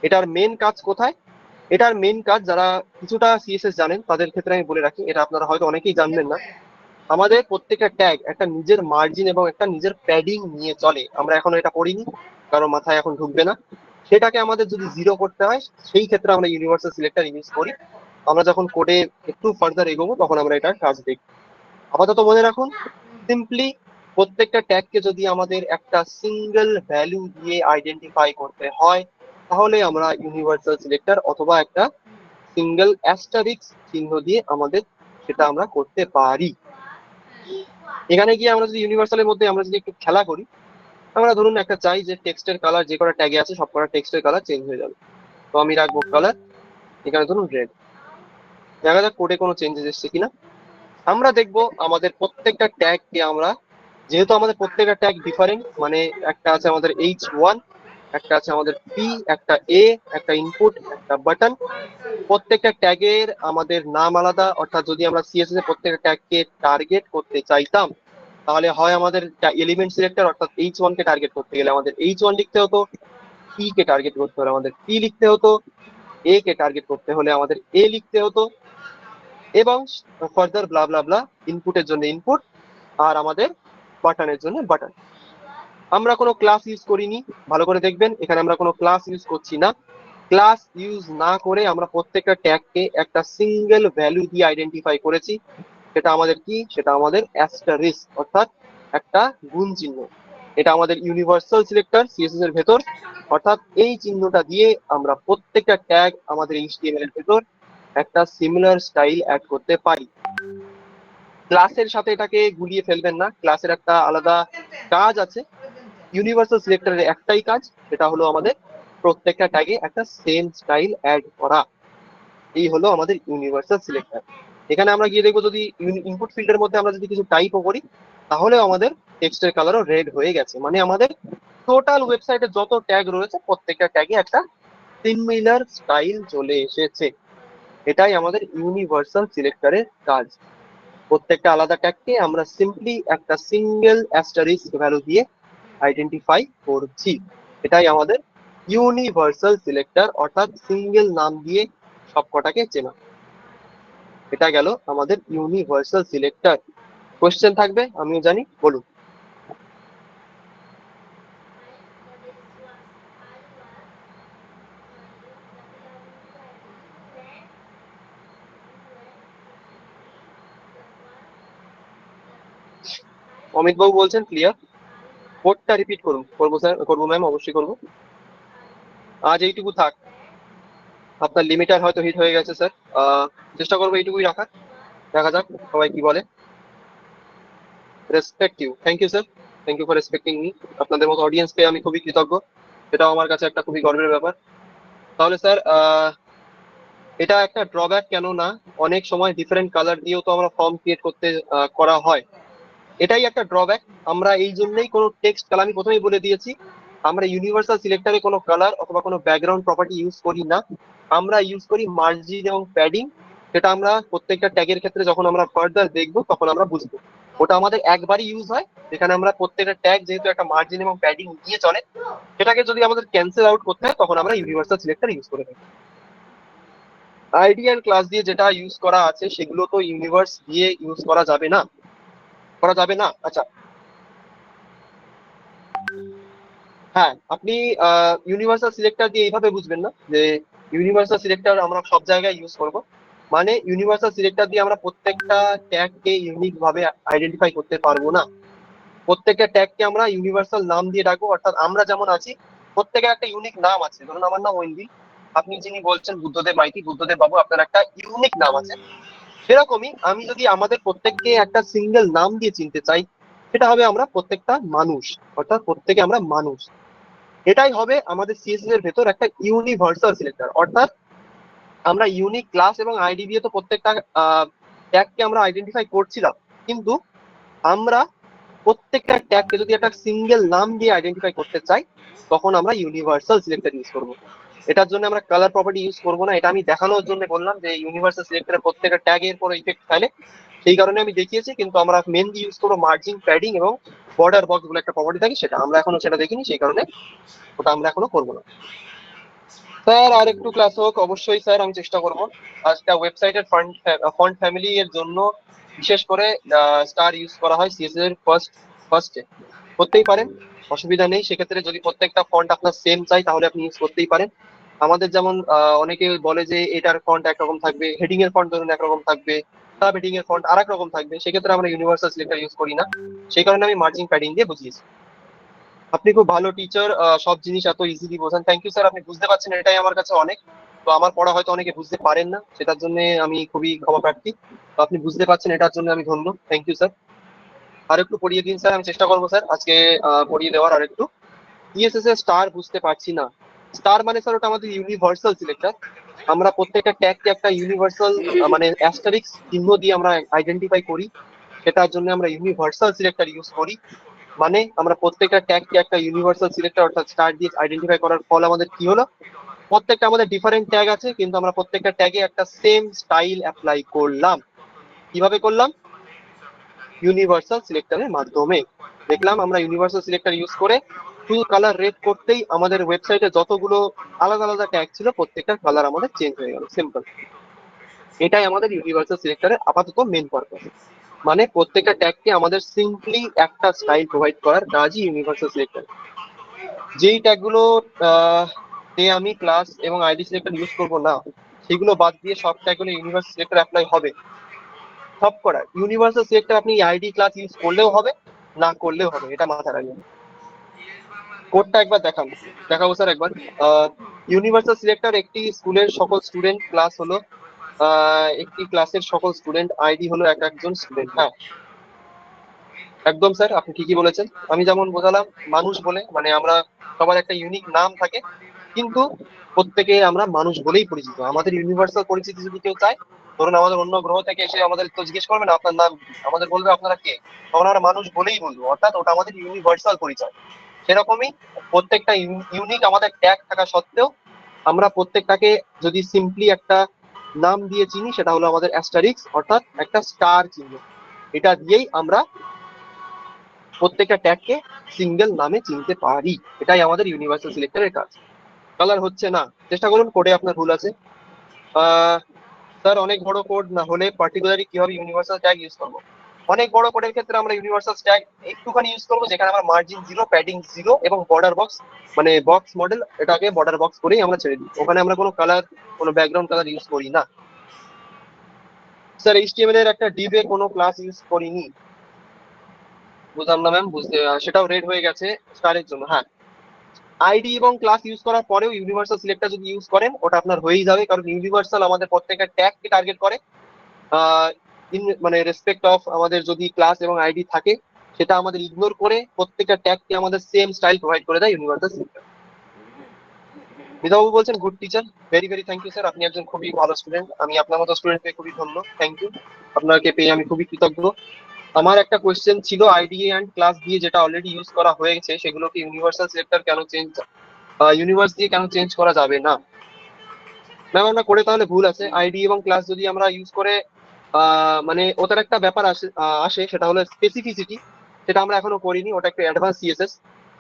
এটার মেন কাজ কোথায়? এটার মেন কাজ যারা কিছুটা সিএসএস জানেন তাদের ক্ষেত্রে আমি বলে রাখি, এটা আপনারা হয়তো অনেকেই জানবেন না। আমাদের প্রত্যেকটা ট্যাগ একটা নিজের মার্জিন এবং একটা নিজের প্যাডিং নিয়ে চলে। আমরা এখনো এটা পড়িনি, কারো মাথায় এখন ঢুকবে না। সেটাকে আমাদের যদি জিরো করতে হয় সেই ক্ষেত্রে আমরা ইউনিভার্সাল সিলেক্টর ইউজ করি। আমরা যখন কোডে একটু ফার্দার এগোবো তখন আমরা এটার কাজ দেখব। আপাতত মনে রাখুন, সিম্পলি প্রত্যেকটা ট্যাগকে যদি আমাদের একটা সিঙ্গেল ভ্যালু দিয়ে আইডেন্টিফাই করতে হয় তাহলে আমরা ইউনিভার্সাল সিলেক্টর অথবা একটা সিঙ্গেল অ্যাস্টারিক্স চিহ্ন দিয়ে আমাদের সেটা আমরা করতে পারি। এখানে গিয়ে আমরা যদি ইউনিভার্সালের মধ্যে আমরা যদি একটু খেলা করি, আমরা ধরুন একটা চাই যে টেক্সটের কালার যে কটা ট্যাগে আছে সব কটা টেক্সটের কালার চেঞ্জ হয়ে যাবে, তো আমি রাখবো কালার এখানে ধরুন রেড। দেখা যাক কোডে কোনো চেঞ্জেস এসছে কিনা। আমরা দেখবো আমাদের প্রত্যেকটা ট্যাগকে আমরা, যেহেতু আমাদের প্রত্যেকটা ট্যাগ ডিফারেন্ট, মানে একটা আছে আমাদের H1, একটা আছে আমাদের P, একটা A, একটা ইনপুট, একটা বাটন। প্রত্যেকটা ট্যাগের আমাদের নাম আলাদা, অর্থাৎ যদি আমরা সিএসএস এর প্রত্যেকটা ট্যাগকে টার্গেট করতে চাইতাম তাহলে হয় আমাদের এলিমেন্ট সিলেক্টর অর্থাৎ H1 কে টার্গেট করতে গেলে আমাদের H1 লিখতে হতো, P কে টার্গেট করতে হলে আমাদের P লিখতে হতো, A কে টার্গেট করতে হলে আমাদের A লিখতে হতো, এবং ফার্দার ব্লা ব্লা ব্লা, ইনপুটের জন্য ইনপুট আর আমাদের বাটনের জন্য বাটন। আমরা কোনো ক্লাস ইউজ করিনি, ভালো করে দেখবেন এখানে আমরা কোনো ক্লাস ইউজ করছি না। ক্লাস ইউজ না করে আমরা প্রত্যেকটা ট্যাগকে একটা সিঙ্গেল ভ্যালু দিয়ে আইডেন্টিফাই করেছি। সেটা আমাদের কি? সেটা আমাদের অ্যাস্টারিস্ক অর্থাৎ একটা গুণ চিহ্ন। এটা আমাদের ইউনিভার্সাল সিলেক্টর সিএসএস এর ভেতর, অর্থাৎ এই চিহ্নটা দিয়ে আমরা প্রত্যেকটা ট্যাগ আমাদের এইচটিএমএল এর ভেতর একটা সিমিলার স্টাইল অ্যাড করতে পারি। ক্লাসের সাথে এটাকে গুলিয়ে ফেলবেন না, ক্লাসের একটা আলাদা কাজ আছে। ইউনিভার্সাল সিলেক্টরের একটাই কাজ, সেটা হলো আমাদের প্রত্যেকটা ট্যাগে একটা সেম স্টাইল অ্যাড করা। এই হলো আমাদের ইউনিভার্সাল সিলেক্টর। এখানে আমরা গিয়ে দেখবো যদি ইনপুট ফিল্ডের মধ্যে আমরা যদি কিছু টাইপও করি তাহলেও আমাদের টেক্সটের কালারও রেড হয়ে গেছে, মানে আমাদের টোটাল ওয়েবসাইটে যত ট্যাগ রয়েছে প্রত্যেকটা ট্যাগে একটা সিমিলার স্টাইল চলে এসেছে। এটাই আমাদের ইউনিভার্সাল সিলেক্টরের কাজ। প্রত্যেকটা আলাদা ট্যাগকে আমরা সিম্পলি একটা সিঙ্গেল অ্যাস্টারিস্ক ভ্যালু দিয়ে আইডেন্টিফাই করছি। এটাই আমাদের ইউনিভার্সাল সিলেক্টর অর্থাৎ সিঙ্গেল নাম দিয়ে সবকটাকে চেনা। এটা গেল আমাদের ইউনিভার্সাল সিলেক্টর। কোশ্চেন থাকবে আমিও জানি, বলুন। অমিত বাবু বলছেন ক্লিয়ার। কোডটা রিপিট করুন। করবো স্যার, করবো ম্যাম, অবশ্যই করবো। আজ এইটুকু থাক, আপনার লিমিটার হয়তো হিট হয়ে গেছে স্যার। চেষ্টা করবো এইটুকুই রাখার, দেখা যাক সবাই কি বলে। Respect you, thank you sir, thank you for respecting me. আপনাদের মতো অডিয়েন্স পেয়ে আমি খুবই কৃতজ্ঞ, সেটাও আমার কাছে একটা খুবই গর্বের ব্যাপার। তাহলে স্যার এটা একটা ড্রব্যাক কেন না, অনেক সময় ডিফারেন্ট কালার দিয়েও তো আমরা ফর্ম ক্রিয়েট করতে করা হয়। এটাই একটা ড্রব্যাক। আমরা এই জন্যই কোনো টেক্সট কালার, আমি প্রথমেই বলে দিয়েছি, আমরা ইউনিভার্সাল সিলেক্টরে কোনো কালার অথবা কোনো ব্যাকগ্রাউন্ড প্রপার্টি ইউজ করি না। আমরা ইউজ করি মার্জিন এবং প্যাডিং। সেটা আমরা প্রত্যেকটা ট্যাগের ক্ষেত্রে যখন আমরা ফার্দার দেখবো তখন আমরা বুঝবো। ওটা আমাদের একবারই ইউজ হয়, যেখানে আমরা প্রত্যেকটা ট্যাগ যেহেতু একটা মার্জিন এবং প্যাডিং নিয়ে চলে, সেটাকে যদি আমাদের ক্যান্সেল আউট করতে হয় তখন আমরা ইউনিভার্সাল সিলেক্টর ইউজ করে থাকি। আইডি এন্ড ক্লাস দিয়ে যেটা ইউজ করা আছে সেগুলো তো ইউনিভার্স দিয়ে ইউজ করা যাবে না, করা যাবে না। আচ্ছা, হ্যাঁ, আপনি ইউনিভার্সাল সিলেক্টর দিয়ে এইভাবে বুঝবেন না যে ইউনিভার্সাল সিলেক্টর আমরা সব জায়গায় ইউজ করব। মানে ইউনিভার্সাল সিলেক্টর দিয়ে আমরা প্রত্যেকটা ট্যাগকে ইউনিক ভাবে আইডেন্টিফাই করতে পারবো না। প্রত্যেকটা ট্যাগকে আমরা ইউনিভার্সাল নাম দিয়ে ডাকবো, অর্থাৎ আমরা যেমন আছি প্রত্যেকের একটা ইউনিক নাম আছে। ধরুন আমার নাম ওয়েন্ডি, আপনি যিনি বলছেন বুদ্ধদেব মাইতি, বুদ্ধদেব বাবু, আপনার একটা ইউনিক নাম আছে। সেরকমই আমি যদি আমাদের প্রত্যেককে একটা সিঙ্গেল নাম দিয়ে চিনতে চাই, সেটা হবে আমরা প্রত্যেকটা মানুষ, অর্থাৎ প্রত্যেকে আমরা মানুষ। এটাই হবে আমাদের সিএসএস এর ভেতর একটা ইউনিভার্সাল সিলেক্টর। অর্থাৎ আমরা ইউনিক ক্লাস এবং আইডি দিয়ে তো প্রত্যেকটা ট্যাগকে আমরা আইডেন্টিফাই করছিলাম, কিন্তু আমরা প্রত্যেকটা ট্যাগকে যদি একটা সিঙ্গেল নাম দিয়ে আইডেন্টিফাই করতে চাই তখন আমরা ইউনিভার্সাল সিলেক্টর ইউজ করব। এটার জন্য আমরা কালার প্রপার্টি ইউজ করব না। এটা আমি দেখানোর জন্য বললাম যে ইউনিভার্সাল সিলেক্টরের প্রত্যেকটা ট্যাগের পর ইফেক্ট ফেলে, সেই কারণে আমি দেখিয়েছি, কিন্তু আমরা মেনলি ইউজ করবো মার্জিন, প্যাডিং এবং বর্ডার বক্স বলে একটা প্রপার্টি থাকে, সেটা আমরা এখনো সেটা দেখিনি, সেই কারণে ওটা আমরা এখনো করবো না। স্যার আর একটু ক্লাস হোক, অবশ্যই স্যার আমি চেষ্টা করব। আজকে ওয়েবসাইটের ফন্ট ফ্যামিলি এর জন্য বিশেষ করে স্টার ইউজ করা হয় সিএসএস এর ফার্স্টে, করতেই পারেন, অসুবিধা নেই। সেক্ষেত্রে যদি প্রত্যেকটা ফন্ট আপনার সেম চাই তাহলে আপনি ইউজ করতেই পারেন। আমাদের যেমন অনেকে বলে যে এটার ফন্ট একরকম থাকবে, হেডিং এর ফন্ট ধরুন একরকম থাকবে, সাব হেডিং এর ফন্ট আরেক রকম থাকবে, সেক্ষেত্রে আমরা ইউনিভার্সাল সিলেক্টর ইউজ করি না, সেই কারণে আমি মার্জিং প্যাডিং দিয়ে বুঝিয়েছি। আপনি খুব ভালো টিচার, সব জিনিস এত ইজিলি বোঝান, থ্যাংক ইউ স্যার। আপনি বুঝতে পারছেন এটাই আমার কাছে অনেক। তো আমার পড়া হয়তো অনেকে বুঝতে পারেন না, সেটার জন্য আমি খুবই ক্ষমা প্রার্থী। তো আপনি বুঝতে পারছেন এটার জন্য আমি ধন্য, থ্যাংক ইউ স্যার। আর একটু পড়িয়ে দিন স্যার, আমি চেষ্টা করবো স্যার আজকে পড়িয়ে দেওয়ার আর একটু। ইএসএস এর স্টার বুঝতে পারছি না। স্টার মানে স্যার ওটা আমাদের ইউনিভার্সাল সিলেক্টর। আমরা প্রত্যেকটা ট্যাগকে একটা ইউনিভার্সাল মানে অ্যাস্টারিক্স চিহ্ন দিয়ে আমরা আইডেন্টিফাই করি, সেটার জন্য আমরা ইউনিভার্সাল সিলেক্টর ইউজ করি। মানে আমরা প্রত্যেকটা ট্যাগকে একটা ইউনিভার্সাল সিলেক্টর অর্থাৎ স্টার দিয়ে আইডেন্টিফাই করার ফল আমাদের কি হলো, প্রত্যেকটা আমাদের ডিফারেন্ট ট্যাগ আছে কিন্তু আমরা প্রত্যেকটা ট্যাগে একটা সেম স্টাইল অ্যাপ্লাই করলাম। কিভাবে করলাম? ইউনিভার্সাল সিলেক্টরের মাধ্যমে। দেখলাম আমরা ইউনিভার্সাল সিলেক্টর ইউজ করে ফুল কালার রেড করতেই আমাদের ওয়েবসাইটে যতগুলো আলাদা আলাদা ট্যাগ ছিল প্রত্যেকটা কালার আমাদের চেঞ্জ হয়ে গেল, সিম্পল। এটাই আমাদের ইউনিভার্সাল সিলেক্টরের আপাতত মেন পারপাস। মানে প্রত্যেকটা ট্যাগকে আমাদের সিম্পলি একটা স্টাইল প্রোভাইড করার কাজই ইউনিভার্সাল সিলেক্টর। যেই ট্যাগগুলো আমি ক্লাস এবং আইডি সিলেক্টর ইউজ করবো না, সেগুলো বাদ দিয়ে সব ট্যাগগুলো ইউনিভার্সাল সিলেক্টর অ্যাপ্লাই হবে। সব করা ইউনিভার্সাল সিলেক্টর আপনি আইডি ক্লাস ইউজ করলেও হবে, না করলেও হবে, এটা মাথায় রাখবেন। কোডটা একবার দেখাবো স্যার একবার। ইউনিভার্সাল সিলেক্টর একটি স্কুলের সকল স্টুডেন্ট, ক্লাস হলো একটি ক্লাসের সকল স্টুডেন্ট, আইডি হলো এক একজন স্টুডেন্ট। হ্যাঁ, একদম স্যার, আপনি ঠিকই বলেছেন। আমি যেমন বোঝালাম মানুষ বলে, মানে আমরা সবার একটা ইউনিক নাম থাকে, কিন্তু প্রত্যেকে আমরা মানুষ বলেই পরিচিত। আমাদের ইউনিভার্সাল পরিচিতি যদি কেউ চায়, ধরুন আমাদের অন্য গ্রহ থেকে এসে আমাদের তো জিজ্ঞেস করবে না আপনার নাম কি, আমাদের বলবে আপনারা কে, তখন আমরা মানুষ বলেই বলবো, অর্থাৎ ওটা আমাদের ইউনিভার্সাল পরিচয়। সেরকমই প্রত্যেকটা ইউনিক আমাদের ট্যাগ থাকা সত্ত্বেও আমরা প্রত্যেকটাকে যদি সিম্পলি একটা নাম দিয়ে চিনি, সেটা হলো আমাদের অ্যাস্টারিক্স অর্থাৎ একটা স্টার চিহ্ন। এটা দিয়েই আমরা প্রত্যেকটা ট্যাগকে সিঙ্গেল নামে চিনতে পারি। এটাই আমাদের ইউনিভার্সাল সিলেক্টরের কাজ। কালার হচ্ছে না, চেষ্টা করুন, কোডে আপনার ভুল আছে। স্যার অনেক বড় কোড না হলে পার্টিকুলারলি কিভাবে ইউনিভার্সাল ট্যাগ ইউজ করবো? অনেক বড় কোডের ক্ষেত্রে আমরা ইউনিভার্সাল ট্যাগ একটুখানি ইউজ করবো, যেখানে আমরা মার্জিন জিরো, প্যাডিং জিরো এবং বর্ডার বক্স মানে বক্স মডেল, এটাকে বর্ডার বক্স করেই আমরা ছেড়ে দিই। ওখানে আমরা কোনো কালার, কোনো ব্যাকগ্রাউন্ড কালার ইউজ করি না। স্যার এইচটিএমএল এর একটা ডিভে কোনো ক্লাস ইউজ করিনি। বুঝলাম না ম্যাম, বুঝতে সেটাও রেড হয়ে গেছে স্টারের জন্য। হ্যাঁ, আইডি এবং ক্লাস ইউজ করার পরেও ইউনিভার্সাল সিলেক্টর যদি ইউজ করেন ওটা আপনার হয়েই যাবে, কারণ ইউনিভার্সাল আমাদের প্রত্যেকটা ট্যাগকে টার্গেট করে। মানে রেসপেক্ট অফ আমাদের যদি ক্লাস এবং আইডি থাকে, সেটা আমাদের ইগনোর করে প্রত্যেকটা ট্যাগকে আমাদের সেম স্টাইল প্রোভাইড করে দেয় ইউনিভার্সাল সিলেক্টর। বিধাবাবু বলছেন good teacher, very very thank you sir, আপনি একজন খুবই ভালো স্টুডেন্ট, আমি আপনার মতো স্টুডেন্ট পেয়ে খুবই ধন্য, থ্যাংক ইউ। আপনাকে পেয়ে আমি খুবই কৃতজ্ঞ। আমার একটা কোয়েশ্চেন ছিল, আইডি অ্যান্ড ক্লাস দিয়ে যেটা অলরেডি ইউজ করা হয়েছে সেগুলোকে ইউনিভার্সাল সিলেক্টর কেন চেঞ্জ, ইউনিভার্স দিয়ে কেন চেঞ্জ করা যাবে না? ম্যাম আমরা করে তাহলে ভুল আছে। আইডি এবং ক্লাস যদি আমরা ইউজ করে মানে ওটার একটা ব্যাপার আসে, সেটা হলো স্পেসিফিসিটি, সেটা আমরা এখনো করিনি, ওটা একটু অ্যাডভান্স সিএসএস,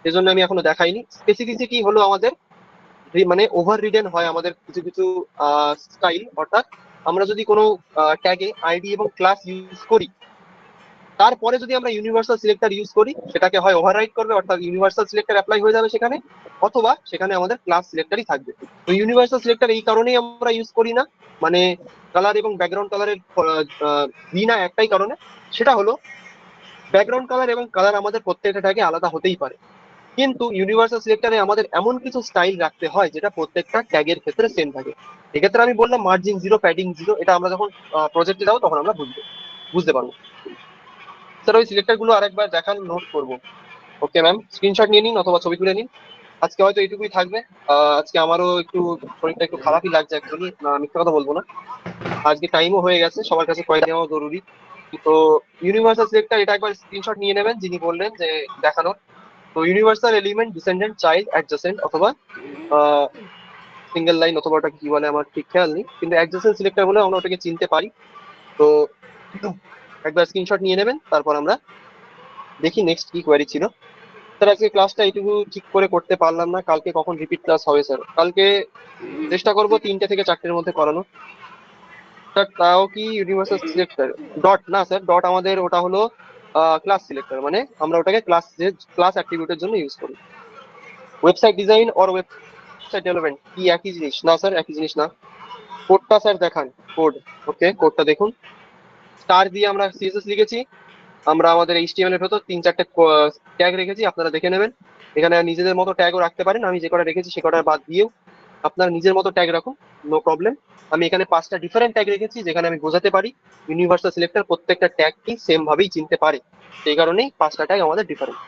এজন্য আমি এখনো দেখাইনি। স্পেসিফিসিটি হলো আমাদের মানে ওভার রিডেন হয় আমাদের কিছু কিছু স্টাইল, অর্থাৎ আমরা যদি কোনো ট্যাগে আইডি এবং ক্লাস ইউজ করি, তারপরে যদি আমরা ইউনিভার্সাল সিলেক্টর ইউজ করি, সেটাকে হয় ওভাররাইড করবে অর্থাৎ ইউনিভার্সাল সিলেক্টর অ্যাপ্লাই হয়ে যাবে সেখানে, অথবা সেখানে আমাদের ক্লাস সিলেক্টরই থাকবে। তো ইউনিভার্সাল সিলেক্টর এই কারণেই আমরা ইউজ করি না, মানে কালার এবং ব্যাকগ্রাউন্ড কালারের দিই না একটাই কারণে, সেটা হলো ব্যাকগ্রাউন্ড কালার এবং কালার আমাদের প্রত্যেকটা ট্যাগে আলাদা হতেই পারে, কিন্তু ইউনিভার্সাল সিলেক্টরে আমাদের এমন কিছু স্টাইল রাখতে হয় যেটা প্রত্যেকটা ট্যাগের ক্ষেত্রে সেম থাকে। এক্ষেত্রে আমি বললাম মার্জিন জিরো, প্যাডিং জিরো, এটা আমরা যখন প্রজেক্টে যাবো তখন আমরা বুঝতে পারবো। স্যার ওই সিলেক্টর গুলো আরেকবার দেখান, নোট করবো। ওকে ম্যাম, স্ক্রিনশট নিয়ে নিন অথবা ছবি তুলে নিন। আজকে হয়তো এইটুকুই থাকবে। আজকে আমারও একটু শরীরটা একটু খারাপই লাগছে অ্যাকচুয়ালি, মিথ্যে কথা বলবো না। আজকে টাইমও হয়ে গেছে, সবার কাছে কয়েক নেওয়া জরুরি। তো ইউনিভার্সাল সিলেক্টর এটা একবার স্ক্রিনশট নিয়ে নেবেন, যিনি বললেন যে দেখানোর। তো universal element, descendant, child, adjacent অথবা সিঙ্গেল লাইন, অথবা ওটা কি বলে আমার ঠিক খেয়াল নেই, কিন্তু অ্যাডজাসেন্ট সিলেক্টর বলে আমরা ওটাকে চিনতে পারি। তো একবার স্ক্রিনশট নিয়ে নেবেন, তারপর আমরা দেখি নেক্সট কি কোয়ারি ছিল। স্যার আজকে ক্লাসটা এইটুকু ঠিক করে করতে পারলাম না, কালকে কখন রিপিট ক্লাস হবে স্যার? কালকে চেষ্টা করবো 3টে থেকে 4টের মধ্যে করানো। স্যার তাও কি ইউনিভার্সাল সিলেক্টর ডট না স্যার? ডট আমাদের ওটা হলো ক্লাস সিলেক্টর, মানে আমরা ওটাকে ক্লাস অ্যাট্রিবিউটের জন্য ইউজ করি। Website design or website development কি একই জিনিস? না স্যার, একই জিনিস না। কোডটা স্যার দেখান, কোড। ওকে, কোডটা দেখুন। স্টার দিয়ে আমরা সিএসএস লিখেছি, আমরা আমাদের এইচটিএমএল এর ভেতর 3-4টে ট্যাগ রেখেছি, আপনারা দেখে নেবেন। এখানে নিজেদের মতো ট্যাগও রাখতে পারেন, আমি যে কটা রেখেছি সে কটা বাদ দিয়েও আপনারা নিজের মতো ট্যাগ রাখুন, নো প্রবলেম। আমি এখানে 5টা ডিফারেন্ট ট্যাগ রেখেছি, যেখানে আমি বোঝাতে পারি ইউনিভার্সাল সিলেক্টর প্রত্যেকটা ট্যাগকে সেম ভাবেই চিনতে পারে, সেই কারণেই 5টা ট্যাগ আমাদের ডিফারেন্ট।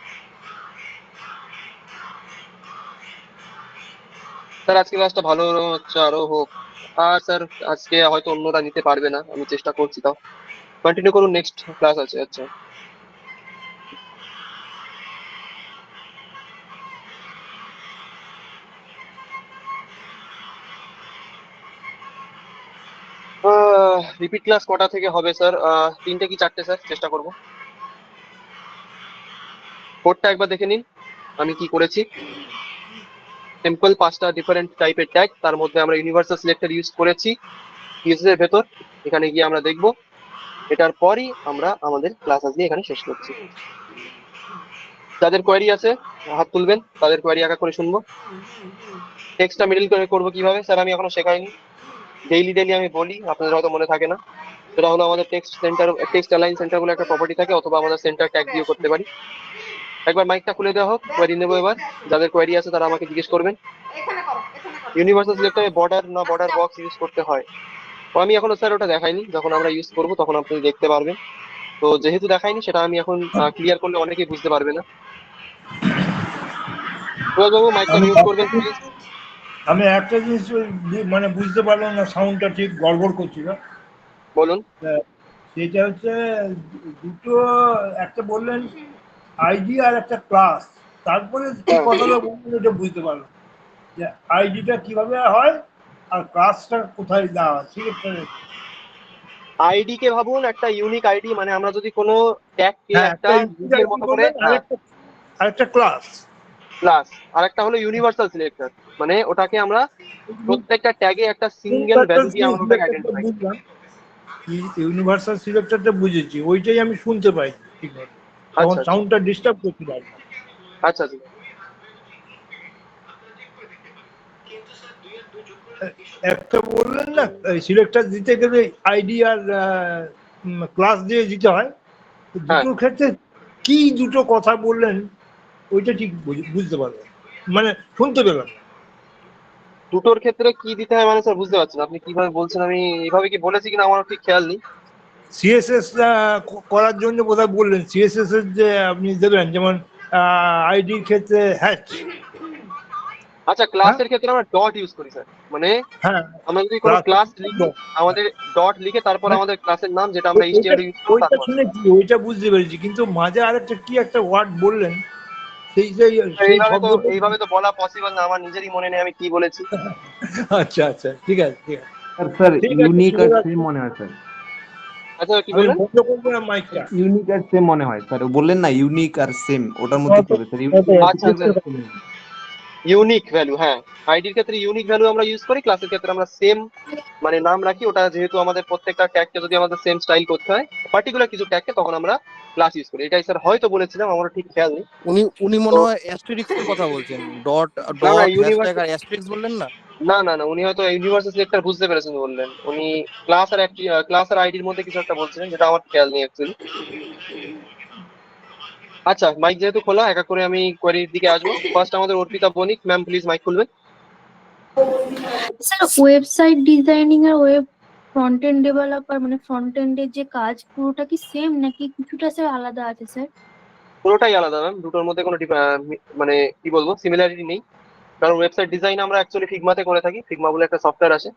স্যার আজকে ক্লাসটা ভালো হচ্ছে, আরো হোক। আর স্যার আজকে হয়তো অন্যরা নিতে পারবে না, আমি চেষ্টা করছি, তাও কন্টিনিউ করুন, নেক্সট ক্লাস আছে। আচ্ছা, রিপিট ক্লাস কটা থেকে হবে স্যার? 3টে কি 4টে স্যার? চেষ্টা করবো। কোডটা একবার দেখে নিন আমি কি করেছি। সিম্পল 5টা ডিফারেন্ট টাইপের ট্যাগ, তার মধ্যে আমরা ইউনিভার্সাল সিলেক্টর ইউজ করেছি সিএসএস এর ভেতর। এখানে গিয়ে আমরা দেখবো, এটার পরই আমরা আমাদের ক্লাস আজকে এখানে শেষ করছি। যাদের কোয়ারি আছে হাত তুলবেন, তাদের কোয়ারি একা করে শুনবো। টেক্সটটা মিডল করে করবো কিভাবে স্যার? আমি এখনো শেখাইনি, ডেইলি ডেইলি আমি বলি, আপনাদের হয়তো মনে থাকে না। সেটা হলো আমাদের টেক্সট অ্যালাইন সেন্টার বলে একটা প্রপার্টি থাকে, অথবা আমাদের সেন্টার ট্যাগ দিয়ে করতে পারি। একবার মাইকটা খুলে দেওয়া হোক, কোয়ারি নেবো এবার। যাদের কোয়ারি আছে তারা আমাকে জিজ্ঞেস করবেন। এখানে করো, এখানে করো। ইউনিভার্সাল সিলেক্টরে বর্ডার না আচ্ছা, বর্ডার যাও। বক্স ইউজ করতে হয়? তো আমি এখনো স্যার ওটা দেখাইনি, যখন আমরা ইউজ করবো তখন আপনি দেখতে পারবেন। তো যেহেতু দেখাইনি, সেটা আমি এখন ক্লিয়ার করলে অনেকেই বুঝতে পারবে না। সুভাষ বাবু মাইকটা আমি মিউট করবেন প্লিজ। আমি একটা জিনিস মানে বুঝতে পারলাম না, সাউন্ডটা ঠিক গড়বড় করছিল। বলুন। সেটা হচ্ছে দুটো, একটা বললেন আইডি আর একটা ক্লাস, তারপরে কি হ্যাঁ, কথাটা বললেন এটা বুঝতে পারলাম, যে আইডিটা কিভাবে হয় আর ক্লাসটা কোথায় দেওয়া হয়, ঠিক আছে? আইডি কে ভাবুন একটা ইউনিক আইডি, মানে আমরা যদি কোনো ট্যাগকে হ্যাঁ, একটা একটা গ্রুপের আইডি মতো করে, বললেন, হ্যাঁ, আরেকটা ক্লাস। ক্লাস। আর একটা হলো ইউনিভার্সাল সিলেক্টর, মানে ওটাকে আমরা প্রত্যেকটা ট্যাগে একটা সিঙ্গেল ভ্যালু দিয়ে আমরা ওটাকে আইডেন্টিফাই করি। বুঝলাম, ইউনিভার্সাল সিলেক্টরটা বুঝেছি, ওইটাই আমি শুনতে পাই ঠিকভাবে, তখন আচ্ছা আচ্ছা সাউন্ডটা ডিস্টার্ব করছিল আর কি। আচ্ছা আচ্ছা। একটা বললেন না, সিলেক্টর দিতে গেলে আইডি আর ক্লাস দিয়ে দিতে হয়, তো হ্যাঁ, দুটোর ক্ষেত্রে কি দুটো কথা বললেন ওইটা ঠিক বুঝতে পারলাম, মানে শুনতে পেলাম না। দুটোর ক্ষেত্রে কি দিতে হয় মানে স্যার বুঝতে পারছেন আপনি কিভাবে বলছেন? আমি এইভাবে কি বলেছি কিনা আমার ঠিক খেয়াল নেই। সিএসএস করার জন্য বোধহয় বললেন, সিএসএস এর যে আপনি দেবেন, যেমন আইডির ক্ষেত্রে হ্যাচ। আচ্ছা, হ্যাঁ, ক্লাসের ক্ষেত্রে আমরা ডট ইউজ করি স্যার, মানে হ্যাঁ, আমরা যদি কোনো ক্লাস, ক্লাস লিখি, আমাদের ডট লিখে তারপর আমাদের ক্লাসের নাম, যেটা আমরা ওইটা এইচটিএমএল ইউজ করবো, ওইটা তারপর শুনেছি, ওইটা বুঝতে পেরেছি, কিন্তু মাঝে আরেকটা কি একটা ওয়ার্ড বললেন, সেই সেই সেই শব্দটা। এইভাবে তো বলা পসিবল না, আমার নিজেরই মনে নেই আমি কি বলেছি। আচ্ছা আচ্ছা, ঠিক আছে ঠিক আছে। স্যার ঠিক আছে, ইউনিক আর শুভরাত্রি। সেম মনে হয় স্যার। আচ্ছা, কি আমি বললেন? বন্ধ করবো না মাইকটা। ইউনিক আর সেম মনে হয় স্যার, বললেন না ইউনিক আর সেম, ওটার মধ্যে কি হবে স্যার? আচ্ছা আচ্ছা, ইউনিক ভ্যালু, হ্যাঁ। আইডির ক্ষেত্রে ইউনিক ভ্যালু আমরা ইউজ করি, ক্লাসের ক্ষেত্রে আমরা সেম মানে নাম রাখি। ওটা যেহেতু আমাদের প্রত্যেকটা ট্যাগকে যদি আমাদের সেম স্টাইল করতে হয়, পার্টিকুলার কিছু ট্যাগকে, তখন আমরা ক্লাস ইউজ করি। এটাই স্যার হয়তো বলেছিলাম, আমার ঠিক খেয়াল নেই। উনি উনি তো মনে হয় অ্যাস্টেরিক্স এর কথা বলছেন, ডট না না, ডট হ্যাশট্যাগ ইউনিভার্সাল, আর অ্যাস্টেরিক্স বললেন না? না না না, উনি হয়তো ইউনিভার্সাল সিলেক্টর বুঝতে পেরেছেন বললেন। উনি ক্লাস আর আইডির মধ্যে কিছু একটা বলছিলেন, যেটা আমার খেয়াল নেই অ্যাকচুয়ালি। আচ্ছা, মাইক যেহেতু খোলা, একা করে আমি কোয়ারির দিকে আসবো। ফার্স্ট আমাদের অর্পিতা বণিক ম্যাম, প্লিজ মাইক খুলবেন। স্যার ওয়েবসাইট ডিজাইনিং আর ওয়েব ফ্রন্ট এন্ড ডেভেলপার মানে ফ্রন্ট এন্ডের যে কাজ পুরোটা কি সেম নাকি কিছুটা স্যার আলাদা আছে স্যার? পুরোটাই আলাদা ম্যাম, দুটোর মধ্যে কোনো মানে কি বলবো, সিমিলারিটি নেই। কারণ ওয়েবসাইট ডিজাইন আমরা অ্যাকচুয়ালি ফিগমাতে করে থাকি, ফিগমা বলে একটা সফটওয়্যার আছে,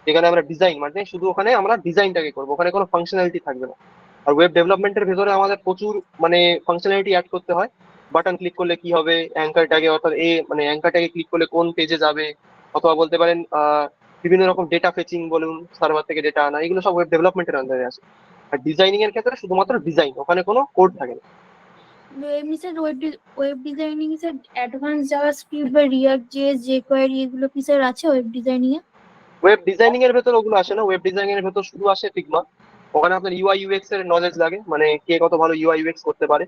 যেখানে আমরা ডিজাইন মানে শুধু ওখানে আমরা ডিজাইনটাকে করবো, ওখানে কোনো ফাংশনালিটি থাকবে না। আর ওয়েব ডেভেলপমেন্টের ভেতরে আমাদের প্রচুর মানে ফাংশনালিটি অ্যাড করতে হয়। বাটন ক্লিক করলে কি হবে, অ্যাঙ্কার ট্যাগে, অর্থাৎ মানে অ্যাঙ্কার ট্যাগে ক্লিক করলে কোন পেজে যাবে, অথবা বলতে পারেন বিভিন্ন রকম ডেটা ফেচিং বলুন, সার্ভার থেকে ডেটা আনা, এগুলো সব ওয়েব ডেভেলপমেন্টের আন্ডারে আছে। আর ডিজাইনিং এর ক্ষেত্রে শুধুমাত্র ডিজাইন, ওখানে কোনো কোড থাকে না। এমনি sir web designing sir advance JavaScript বা রিয়াক্ট জেএস জেকোয়ারি এগুলো কি স্যার আছে ওয়েব ডিজাইনিং এ? ওয়েব ডিজাইনিং এর ভেতর ওগুলো আসে না, ওয়েব ডিজাইনিং এর ভেতর শুধু আসে ফিগমা। ওখানে আপনার ইউআই ইউএক্স এর নলেজ লাগে, মানে কে কত ভালো ইউআই ইউএক্স করতে পারে,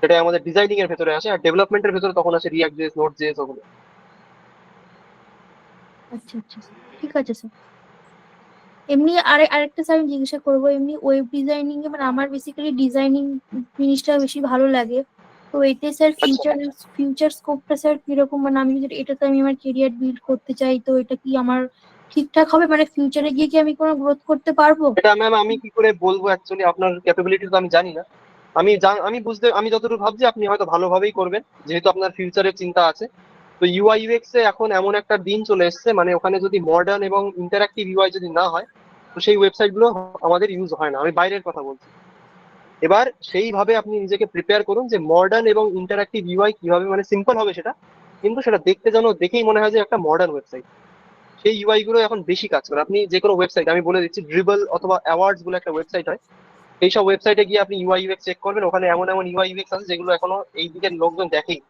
সেটা আমাদের ডিজাইনিং এর ভেতরে আসে। আর ডেভেলপমেন্টের ভেতরে তখন আসে রিয়াক্ট জেএস, নোড জেএস, ওগুলো। আচ্ছা আচ্ছা স্যার, ঠিক আছে স্যার। এমনি আরেকটা স্যার আমি জিজ্ঞাসা করবো, এমনি ওয়েব ডিজাইনিং এ মানে আমার বেসিক্যালি ডিজাইনিং জিনিসটা বেশি ভালো লাগে। তো এতে স্যার আচ্ছা, ফিউচার স্কোপটা স্যার কিরকম, মানে আমি যদি এটাতে আমি আমার কেরিয়ার বিল্ড করতে চাই তো এটা কি আমার ঠিকঠাক হবে, মানে ফিউচারে গিয়ে কি আমি কোনো গ্রোথ করতে পারবো? এটা ম্যাম আমি কি করে বলবো, অ্যাকচুয়ালি আপনার ক্যাপাবিলিটি তো আমি জানি না। আমি যতটুকু ভাবছি আপনি হয়তো ভালোভাবেই করবেন, যেহেতু আপনার ফিউচারের চিন্তা আছে। তো ইউআই ইউএক্স এ এখন এমন একটা দিন চলে এসেছে, মানে ওখানে যদি মডার্ন এবং ইন্টারঅ্যাক্টিভ ইউআই যদি না হয়, তো সেই ওয়েবসাইট গুলো আমাদের ইউজ হয় না। আমি বাইরের কথা বলছি। এবার সেইভাবে আপনি নিজেকে প্রিপেয়ার করুন যে মডার্ন এবং ইন্টারঅ্যাক্টিভ ইউআই কিভাবে, মানে সিম্পল হবে সেটা, কিন্তু সেটা দেখতে যেন দেখেই মনে হয় যে একটা মডার্ন ওয়েবসাইট। সেই ইউআই গুলো এখন বেশি কাজ করে। আপনি যে কোনো ওয়েবসাইট, আমি বলে দিচ্ছি, ড্রিবল অথবা অ্যাওয়ার্ডস বলে একটা ওয়েবসাইট হয়, এইসব ওয়েবসাইটে গিয়ে আপনি ইউআই ইউএক্স চেক করবেন, ওখানে এমন এমন ইউআই ইউএক্স আছে যেগুলো এখনো এই দিকের লোকজন দেখেই।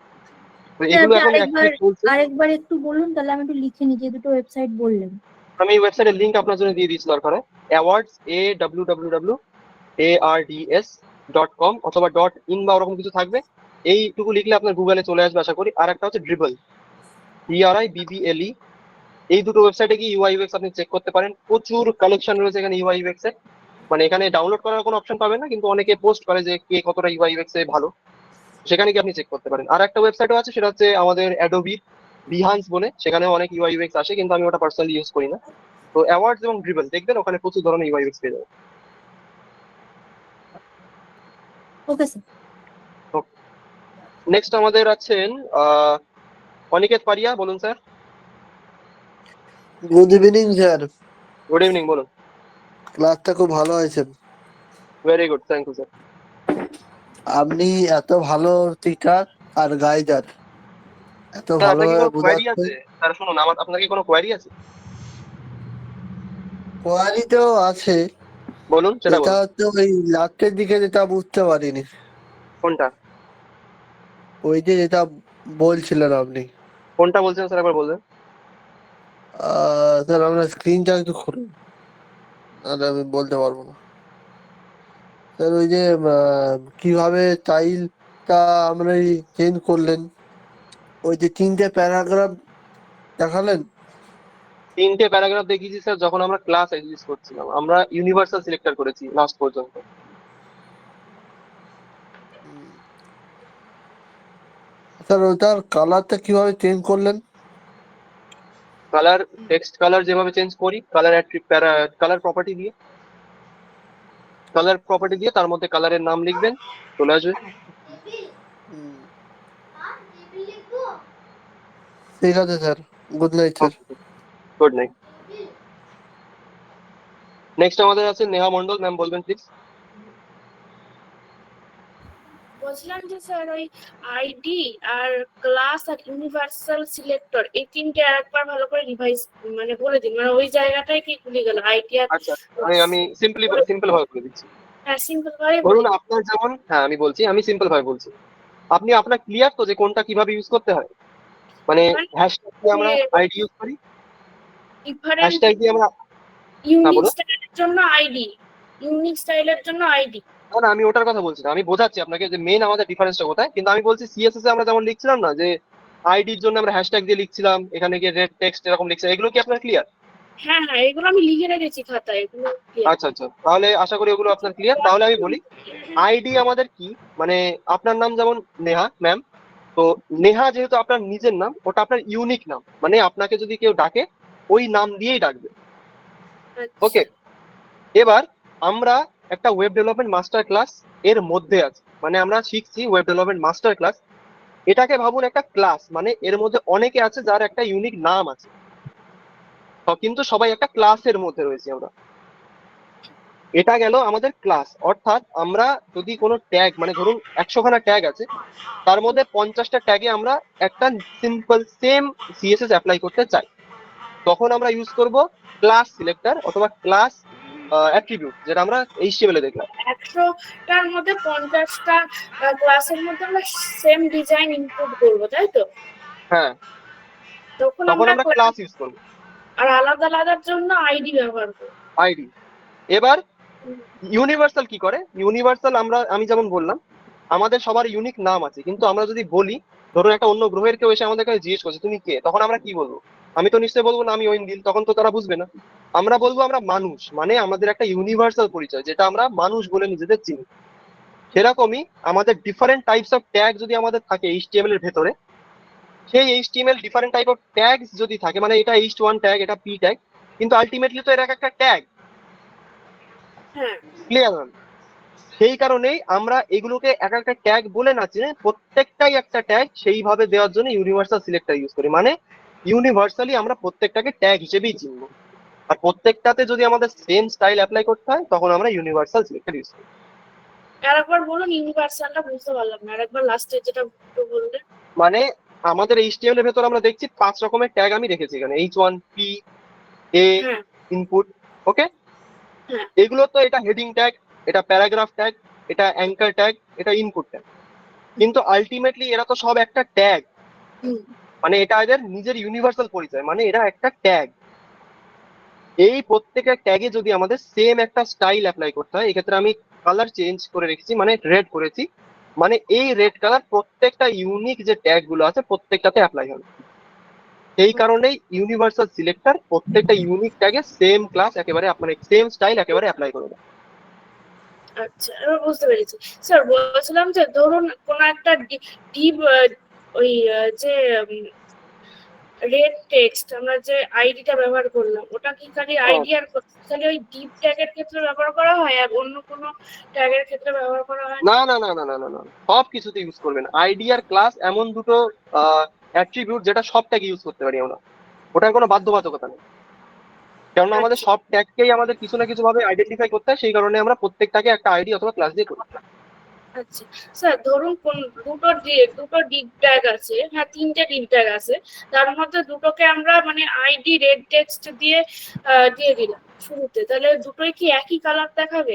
তো স্যার এগুলো আপনি এখন আরেকবার অ্যাক্টিভ চলছে। আরেকবার একটু বলুন, তাহলে আমি একটু লিখে নিই যে দুটো ওয়েবসাইট বললেন। আমি এই ওয়েবসাইটের লিঙ্ক আপনার জন্য দিয়ে দিচ্ছি দরকার হয়। অ্যাওয়ার্ডস AWWWARDS.com অথবা .in বা ওরকম কিছু থাকবে, এইটুকু লিখলে আপনার গুগলে চলে আসবে আশা করি। আর একটা হচ্ছে ড্রিবল, DRIBBLE। এই দুটো ওয়েবসাইটে গিয়ে ইউআই ইউএক্স আপনি চেক করতে পারেন। প্রচুর কালেকশন রয়েছে এখানে ইউআই ইউএক্স এর, মানে এখানে ডাউনলোড করার কোনো অপশন পাবেন না, কিন্তু অনেকে পোস্ট করে যে কে কতটা ইউআই ইউএক্স এ ভালো, সেখানে গিয়ে আপনি চেক করতে পারেন। আর একটা ওয়েবসাইটও আছে, সেটা হচ্ছে আমাদের অ্যাডোবি বিহান্স বলে, সেখানে অনেক ইউআই ইউএক্স আসে, কিন্তু আমি ওটা পার্সোনালি ইউজ করি না। তো অ্যাওয়ার্ডস এবং ড্রিবল দেখবেন, ওখানে প্রচুর ধরনের ইউআই ইউএক্স পেয়ে যাবেন। Okay sir. নেক্সট আমাদের আছেন অনিকেত পারিয়া, বলুন sir. Good evening sir. Good evening, বলুন। ক্লাসটা খুব ভালো হয়েছে। Very good, thank you sir. আপনি এত ভালো টিচার আর গাইডার, এত স্যার আপনার কি ভালোভাবে কোনো কোয়ারি বোঝাচ্ছেন। আছে? স্যার শুনুন, আপনার কি কোনো কোয়ারি আছে? কোয়ারি তো আছে, বলুন, সেটা এটা বলুন। হচ্ছে ওই লাস্টের দিকে যেটা বুঝতে পারিনি, কোনটা? ওই যে যেটা বলছিলেন আপনি। কোনটা বলছেন স্যার, একবার বলবেন। স্যার আপনার স্ক্রিনটা একটু খুলুন, আর আমি বলতে পারবো না। স্যার ওই যে কিভাবে টাইলটা আমরা চেঞ্জ করলেন, ওই যে 3টে প্যারাগ্রাফ দেখালেন। 3টে প্যারাগ্রাফ দেখিয়েছি স্যার, যখন আমরা ক্লাস এক্সিস্ট করছিলাম, আমরা ইউনিভার্সাল সিলেক্টর করেছি লাস্ট পর্যন্ত। স্যার ওটার কালারটা কিভাবে চেঞ্জ করলেন? কালার, টেক্সট কালার যেভাবে চেঞ্জ করি, কালার প্রপার্টি দিয়ে, তার মধ্যে কালারের নাম লিখবেন, চলে আসবে। হুম, ঠিক আছে sir, good night sir. Good night. Next আমাদের আছে নেহা মন্ডল, ম্যাম বলবেন প্লিজ। বলছিলাম যে স্যার ওই আইডি আর ক্লাস আর ইউনিভার্সাল সিলেক্টর এই তিনটে আরেকবার ভালো করে রিভাইজ মানে বলে দিন, মানে ওই জায়গাটাই কি ভুলে গেল আইডি আর। আচ্ছা, আমি সিম্পল ভাবে বলে দিচ্ছি। হ্যাঁ সিম্পল ভাবে ধরুন বলি। আপনার যেমন, হ্যাঁ আমি বলছি, আমি সিম্পল ভাবে বলছি। আপনি আপনার ক্লিয়ার তো যে কোনটা কিভাবে ইউজ করতে হয়, মানে মানে হ্যাশট্যাগ দিয়ে আমরা আইডি ইউজ করি, ডিফারেন্ট হ্যাশট্যাগ দিয়ে আমরা। হ্যাঁ ইউনিক বলুন। স্টাইলের জন্য আইডি, ইউনিক স্টাইলের জন্য আইডি। না না, আমি ওটার কথা বলছি না, আমি বোঝাচ্ছি আপনাকে যে মেন আমাদের ডিফারেন্সটা কোথায়। কিন্তু আমি বলছি সিএসএস এ আমরা যেমন লিখছিলাম না, যে আইডির জন্য আমরা হ্যাশট্যাগ দিয়ে লিখছিলাম, এখানে গিয়ে রেড টেক্সট এরকম লিখছিলাম, এগুলো কি আপনার ক্লিয়ার? হ্যাঁ হ্যাঁ এগুলো আমি লিখে রেখেছি খাতায়, এগুলো clear। আচ্ছা আচ্ছা, তাহলে আশা করি ওগুলো আপনার ক্লিয়ার। তাহলে আমি বলি আইডি আমাদের কি, মানে আপনার নাম যেমন নেহা ম্যাম, তো নেহা যেহেতু আপনার নিজের নাম, ওটা আপনার ইউনিক নাম, মানে আপনাকে যদি কেউ ডাকে ওই নাম দিয়েই ডাকবে। আচ্ছা। ওকে, এবার আমরা একটা ওয়েব ডেভেলপমেন্ট মাস্টার ক্লাস এর মধ্যে আছি, মানে আমরা শিখছি ওয়েব ডেভেলপমেন্ট মাস্টার ক্লাস। এটাকে ভাবুন একটা ক্লাস, মানে এর মধ্যে অনেকে আছে যার একটা ইউনিক নাম আছে, কিন্তু সবাই একটা ক্লাসের মধ্যে রয়েছে আমরা। এটা গেল আমাদের ক্লাস। অর্থাৎ আমরা যদি কোনো ট্যাগ, মানে ধরুন 100খানা ট্যাগ আছে, তার মধ্যে 50টা ট্যাগে আমরা একটা সিম্পল সেম সিএসএস অ্যাপ্লাই করতে চাই, তখন আমরা ইউজ করব ক্লাস সিলেক্টর অথবা ক্লাস অ্যাট্রিবিউট যেটা আমরা HTML এ দেখলাম। 100টার মধ্যে 50টা ক্লাসের মধ্যে আমরা সেম ডিজাইন ইনপুট করবো, তাই তো? হ্যাঁ, তখন তখন আমরা class ক্লাস ইউজ করবো, আর আলাদা আলাদার জন্য আইডি ব্যবহার করবো। আইডি। এবার ইউনিভার্সাল কি করে? ইউনিভার্সাল আমি যেমন বললাম আমাদের সবার ইউনিক নাম আছে, কিন্তু আমরা যদি বলি ধরুন একটা অন্য গ্রহের কেউ এসে আমাদের কাছে জিজ্ঞেস করছে তুমি কে, তখন আমরা কি বলবো? আমি তো নিশ্চয়ই বলবো না আমি ঐন্দিল, তখন তো তারা বুঝবে না। আমরা বলবো আমরা মানুষ, মানে আমাদের একটা ইউনিভার্সাল পরিচয় যেটা আমরা মানুষ বলে নিজেদের চিনি। সেরকমই আমাদের ডিফারেন্ট টাইপস অফ ট্যাগ যদি আমাদের থাকে HTML এর ভেতরে, সেই HTML different type of tags যদি থাকে, মানে এটা H1 ট্যাগ, এটা P ট্যাগ, কিন্তু আলটিমেটলি তো এর একটা ট্যাগ। হ্যাঁ, ক্লিয়ার হল? সেই কারণেই আমরা এগুলোকে এক একটা ট্যাগ বলে না চিনে প্রত্যেকটাই একটা ট্যাগ সেইভাবে দেওয়ার জন্য ইউনিভার্সাল সিলেক্টর ইউজ করি, মানে ইউনিভার্সালি আমরা প্রত্যেকটাকে ট্যাগ হিসেবেই চিনবো। আর প্রত্যেকটাতে যদি আমাদের সেম স্টাইল অ্যাপ্লাই করতে হয় তখন আমরা ইউনিভার্সাল সিলেক্টর ইউজ করি। আরেকবার বলুন, ইউনিভার্সালটা বুঝতে পারলাম না, আরেকবার লাস্টে যেটা বললেন। মানে আমাদের HTML এর ভেতর আমরা দেখছি 5 রকমের ট্যাগ আমি রেখেছি এখানে, H1, P, A, হ্যাঁ, ইনপুট, ওকে? হ্যাঁ। এগুলো তো এটা হেডিং ট্যাগ, এটা প্যারাগ্রাফ ট্যাগ, এটা অ্যাঙ্কার ট্যাগ, এটা ইনপুট ট্যাগ, কিন্তু আলটিমেটলি এরা তো সব একটা ট্যাগ, হুম, মানে এটা এদের নিজের ইউনিভার্সাল পরিচয়, মানে এরা একটা ট্যাগ। এই প্রত্যেকটা ট্যাগে যদি আমাদের সেম একটা স্টাইল অ্যাপ্লাই করতে হয়, এক্ষেত্রে আমি কালার চেঞ্জ করে রেখেছি, মানে রেড করেছি, মানে এই রেড কালার প্রত্যেকটা ইউনিক যে ট্যাগ গুলো আছে প্রত্যেকটাতে অ্যাপ্লাই হবে। এই কারণেই ইউনিভার্সাল সিলেক্টর প্রত্যেকটা ইউনিক ট্যাগে সেম ক্লাস একেবারে মানে সেম স্টাইল একেবারে অ্যাপ্লাই করে দেয়। আচ্ছা, এবার বুঝতে পেরেছি। স্যার বলছিলাম যে ধরুন কোন একটা ডিপ ওই যে রেড টেক্সট আমরা যে আইডিটা ব্যবহার করলাম, ওটা কি খালি আইডি আর খালি ওই ডিপ ট্যাগের ক্ষেত্রে ব্যবহার করা হয় আর অন্য কোনো ট্যাগের ক্ষেত্রে ব্যবহার করা হয় না না না না না না না, সব কিছুতে ইউজ করবেন। আইডি আর ক্লাস এমন দুটো অ্যাট্রিবিউট যেটা সব ট্যাগে ইউজ করতে পারি আমরা, ওটার কোনো বাধ্যবাধকতা নেই। কারণ আমাদের সব ট্যাগকেই আমাদের কিছু না কিছু ভাবে আইডেন্টিফাই করতে হয়, সেই কারণে আমরা প্রত্যেকটাকে একটা আইডি অথবা ক্লাস দিয়ে করি। আচ্ছা স্যার, ধরুন দুটো ডিপ ট্যাগ আছে, হ্যাঁ 3টে ডিপ ট্যাগ আছে, তার মধ্যে দুটোকে আমরা মানে আইডি রেড টেক্সট দিয়ে দিয়ে দিলাম শুরুতে, তাহলে দুটোই কি একই কালার দেখাবে?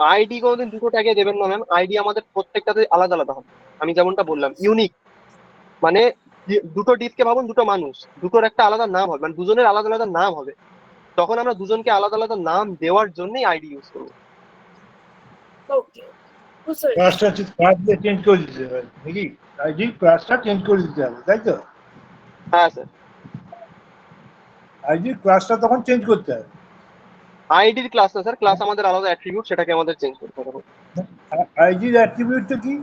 আইডি কোনোদিন দুটো ট্যাগে দেবেন না ম্যাম, আইডি আমাদের প্রত্যেকটাতে আলাদা আলাদা হবে। আমি যেমনটা বললাম ইউনিক, মানে দুটো ডিপকে ভাবুন দুটো মানুষ, দুটোর একটা আলাদা নাম হবে, মানে দুজনের আলাদা আলাদা নাম হবে, তখন আমরা দুজনকে আলাদা আলাদা নাম দেওয়ার জন্যই আইডি ইউজ করবো। ওকে, বুঝতে পেরেছি। ক্লাসটা ক্লাস দিয়ে চেঞ্জ করে দিতে হবে নাকি? আইডি ক্লাসটা চেঞ্জ করে দিতে হবে, তাই তো? হ্যাঁ স্যার, আইডি ক্লাসটা তখন চেঞ্জ করতে হবে। আইডির ক্লাস না স্যার, ক্লাস আমাদের আলাদা অ্যাট্রিবিউট, সেটাকে আমাদের চেঞ্জ করতে হবে। আইডির অ্যাট্রিবিউটটা কি?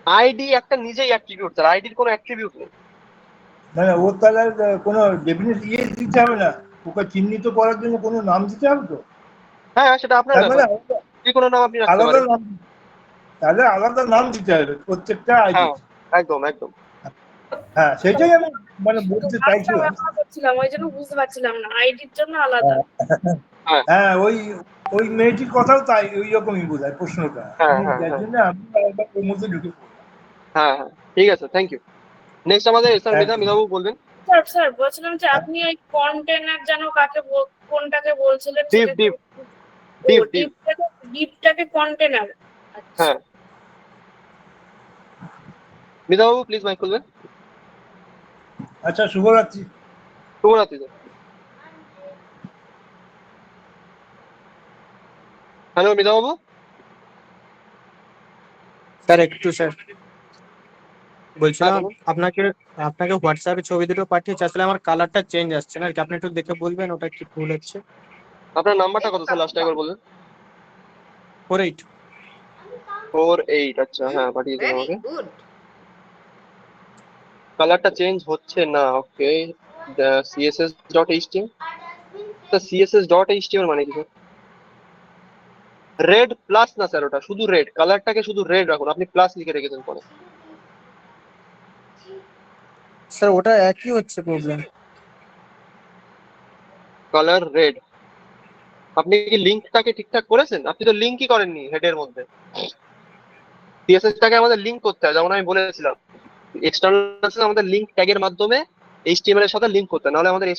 আইডি একটা নিজেই অ্যাট্রিবিউট স্যার, আইডির কোনো অ্যাট্রিবিউট নেই। মানে ওর তাহলে কোনো ডেফিনেট দিতে হবে না, ওকে চিহ্নিত করার জন্য কোনো নাম দিতে হবে তো? হ্যাঁ সেটা আপনার তার মানে ব্যাপার, যে কোনো নাম আপনি রাখতে আলাদা পারেন। নাম, তাহলে আলাদা নাম দিতে হবে প্রত্যেকটা আইডি। হ্যাঁ একদম একদম। হ্যাঁ সেটাই আমি মানে বলতে চাইছিলাম। ব্যবহার করছিলাম, ওই জন্য বুঝতে পারছিলাম না আইডির জন্য আলাদা। হ্যাঁ ওই মেয়েটির কথাও তাই, ওই রকমই বোঝায় প্রশ্নটা, হ্যাঁ হ্যাঁ যার হ্যাঁ জন্য আমি একবার ওর মধ্যে ঢুকে পড়লাম। হ্যাঁ হ্যাঁ ঠিক আছে, থ্যাংক ইউ। নেক্সট আমাদের স্যার মিধাবু বলবেন। স্যার বলছিলাম যে আপনি ওই কন্টেনার যেন কোনটাকে বলছিলেন? ডিপটাকে কন্টেনার। হ্যাঁ মিধাবু প্লিজ মাইক খুলবেন। আচ্ছা, শুভরাত্রি। শুভরাত্রি স্যার। হ্যালো মিধাবু। স্যার একটু স্যার বলছিলাম হ্যাঁ, বলুন। আপনাকে হোয়াটসঅ্যাপে ছবি দুটো পাঠিয়েছি, আসলে আমার কালারটা চেঞ্জ আসছে না আর কি, আপনি একটু দেখে বলবেন ওটা কি ভুল হচ্ছে। আপনার নাম্বারটা কত স্যার, লাস্ট একবার বলবেন। 48 48, আচ্ছা হ্যাঁ পাঠিয়ে দিন Very আমাকে। good. কালারটা চেঞ্জ হচ্ছে না, ওকে। css.html, তো css.html মানে কি স্যার? রেড প্লাস না স্যার, ওটা শুধু রেড, কালারটাকে শুধু রেড রাখুন, আপনি প্লাস লিখে রেখেছেন পরে। স্যার ওটা একই হচ্ছে প্রবলেম। Colour red. আপনি কি লিঙ্কটাকে ঠিকঠাক করেছেন? আপনি তো লিঙ্কই করেননি হেডের মধ্যে। সিএসএস টাকে আমাদের লিংক করতে হয়, যেমন আমি বলেছিলাম এক্সটার্নাল আমাদের লিংক ট্যাগের মাধ্যমে এইচটিএমএল এর সাথে লিংক করতে হয়, নাহলে আমাদের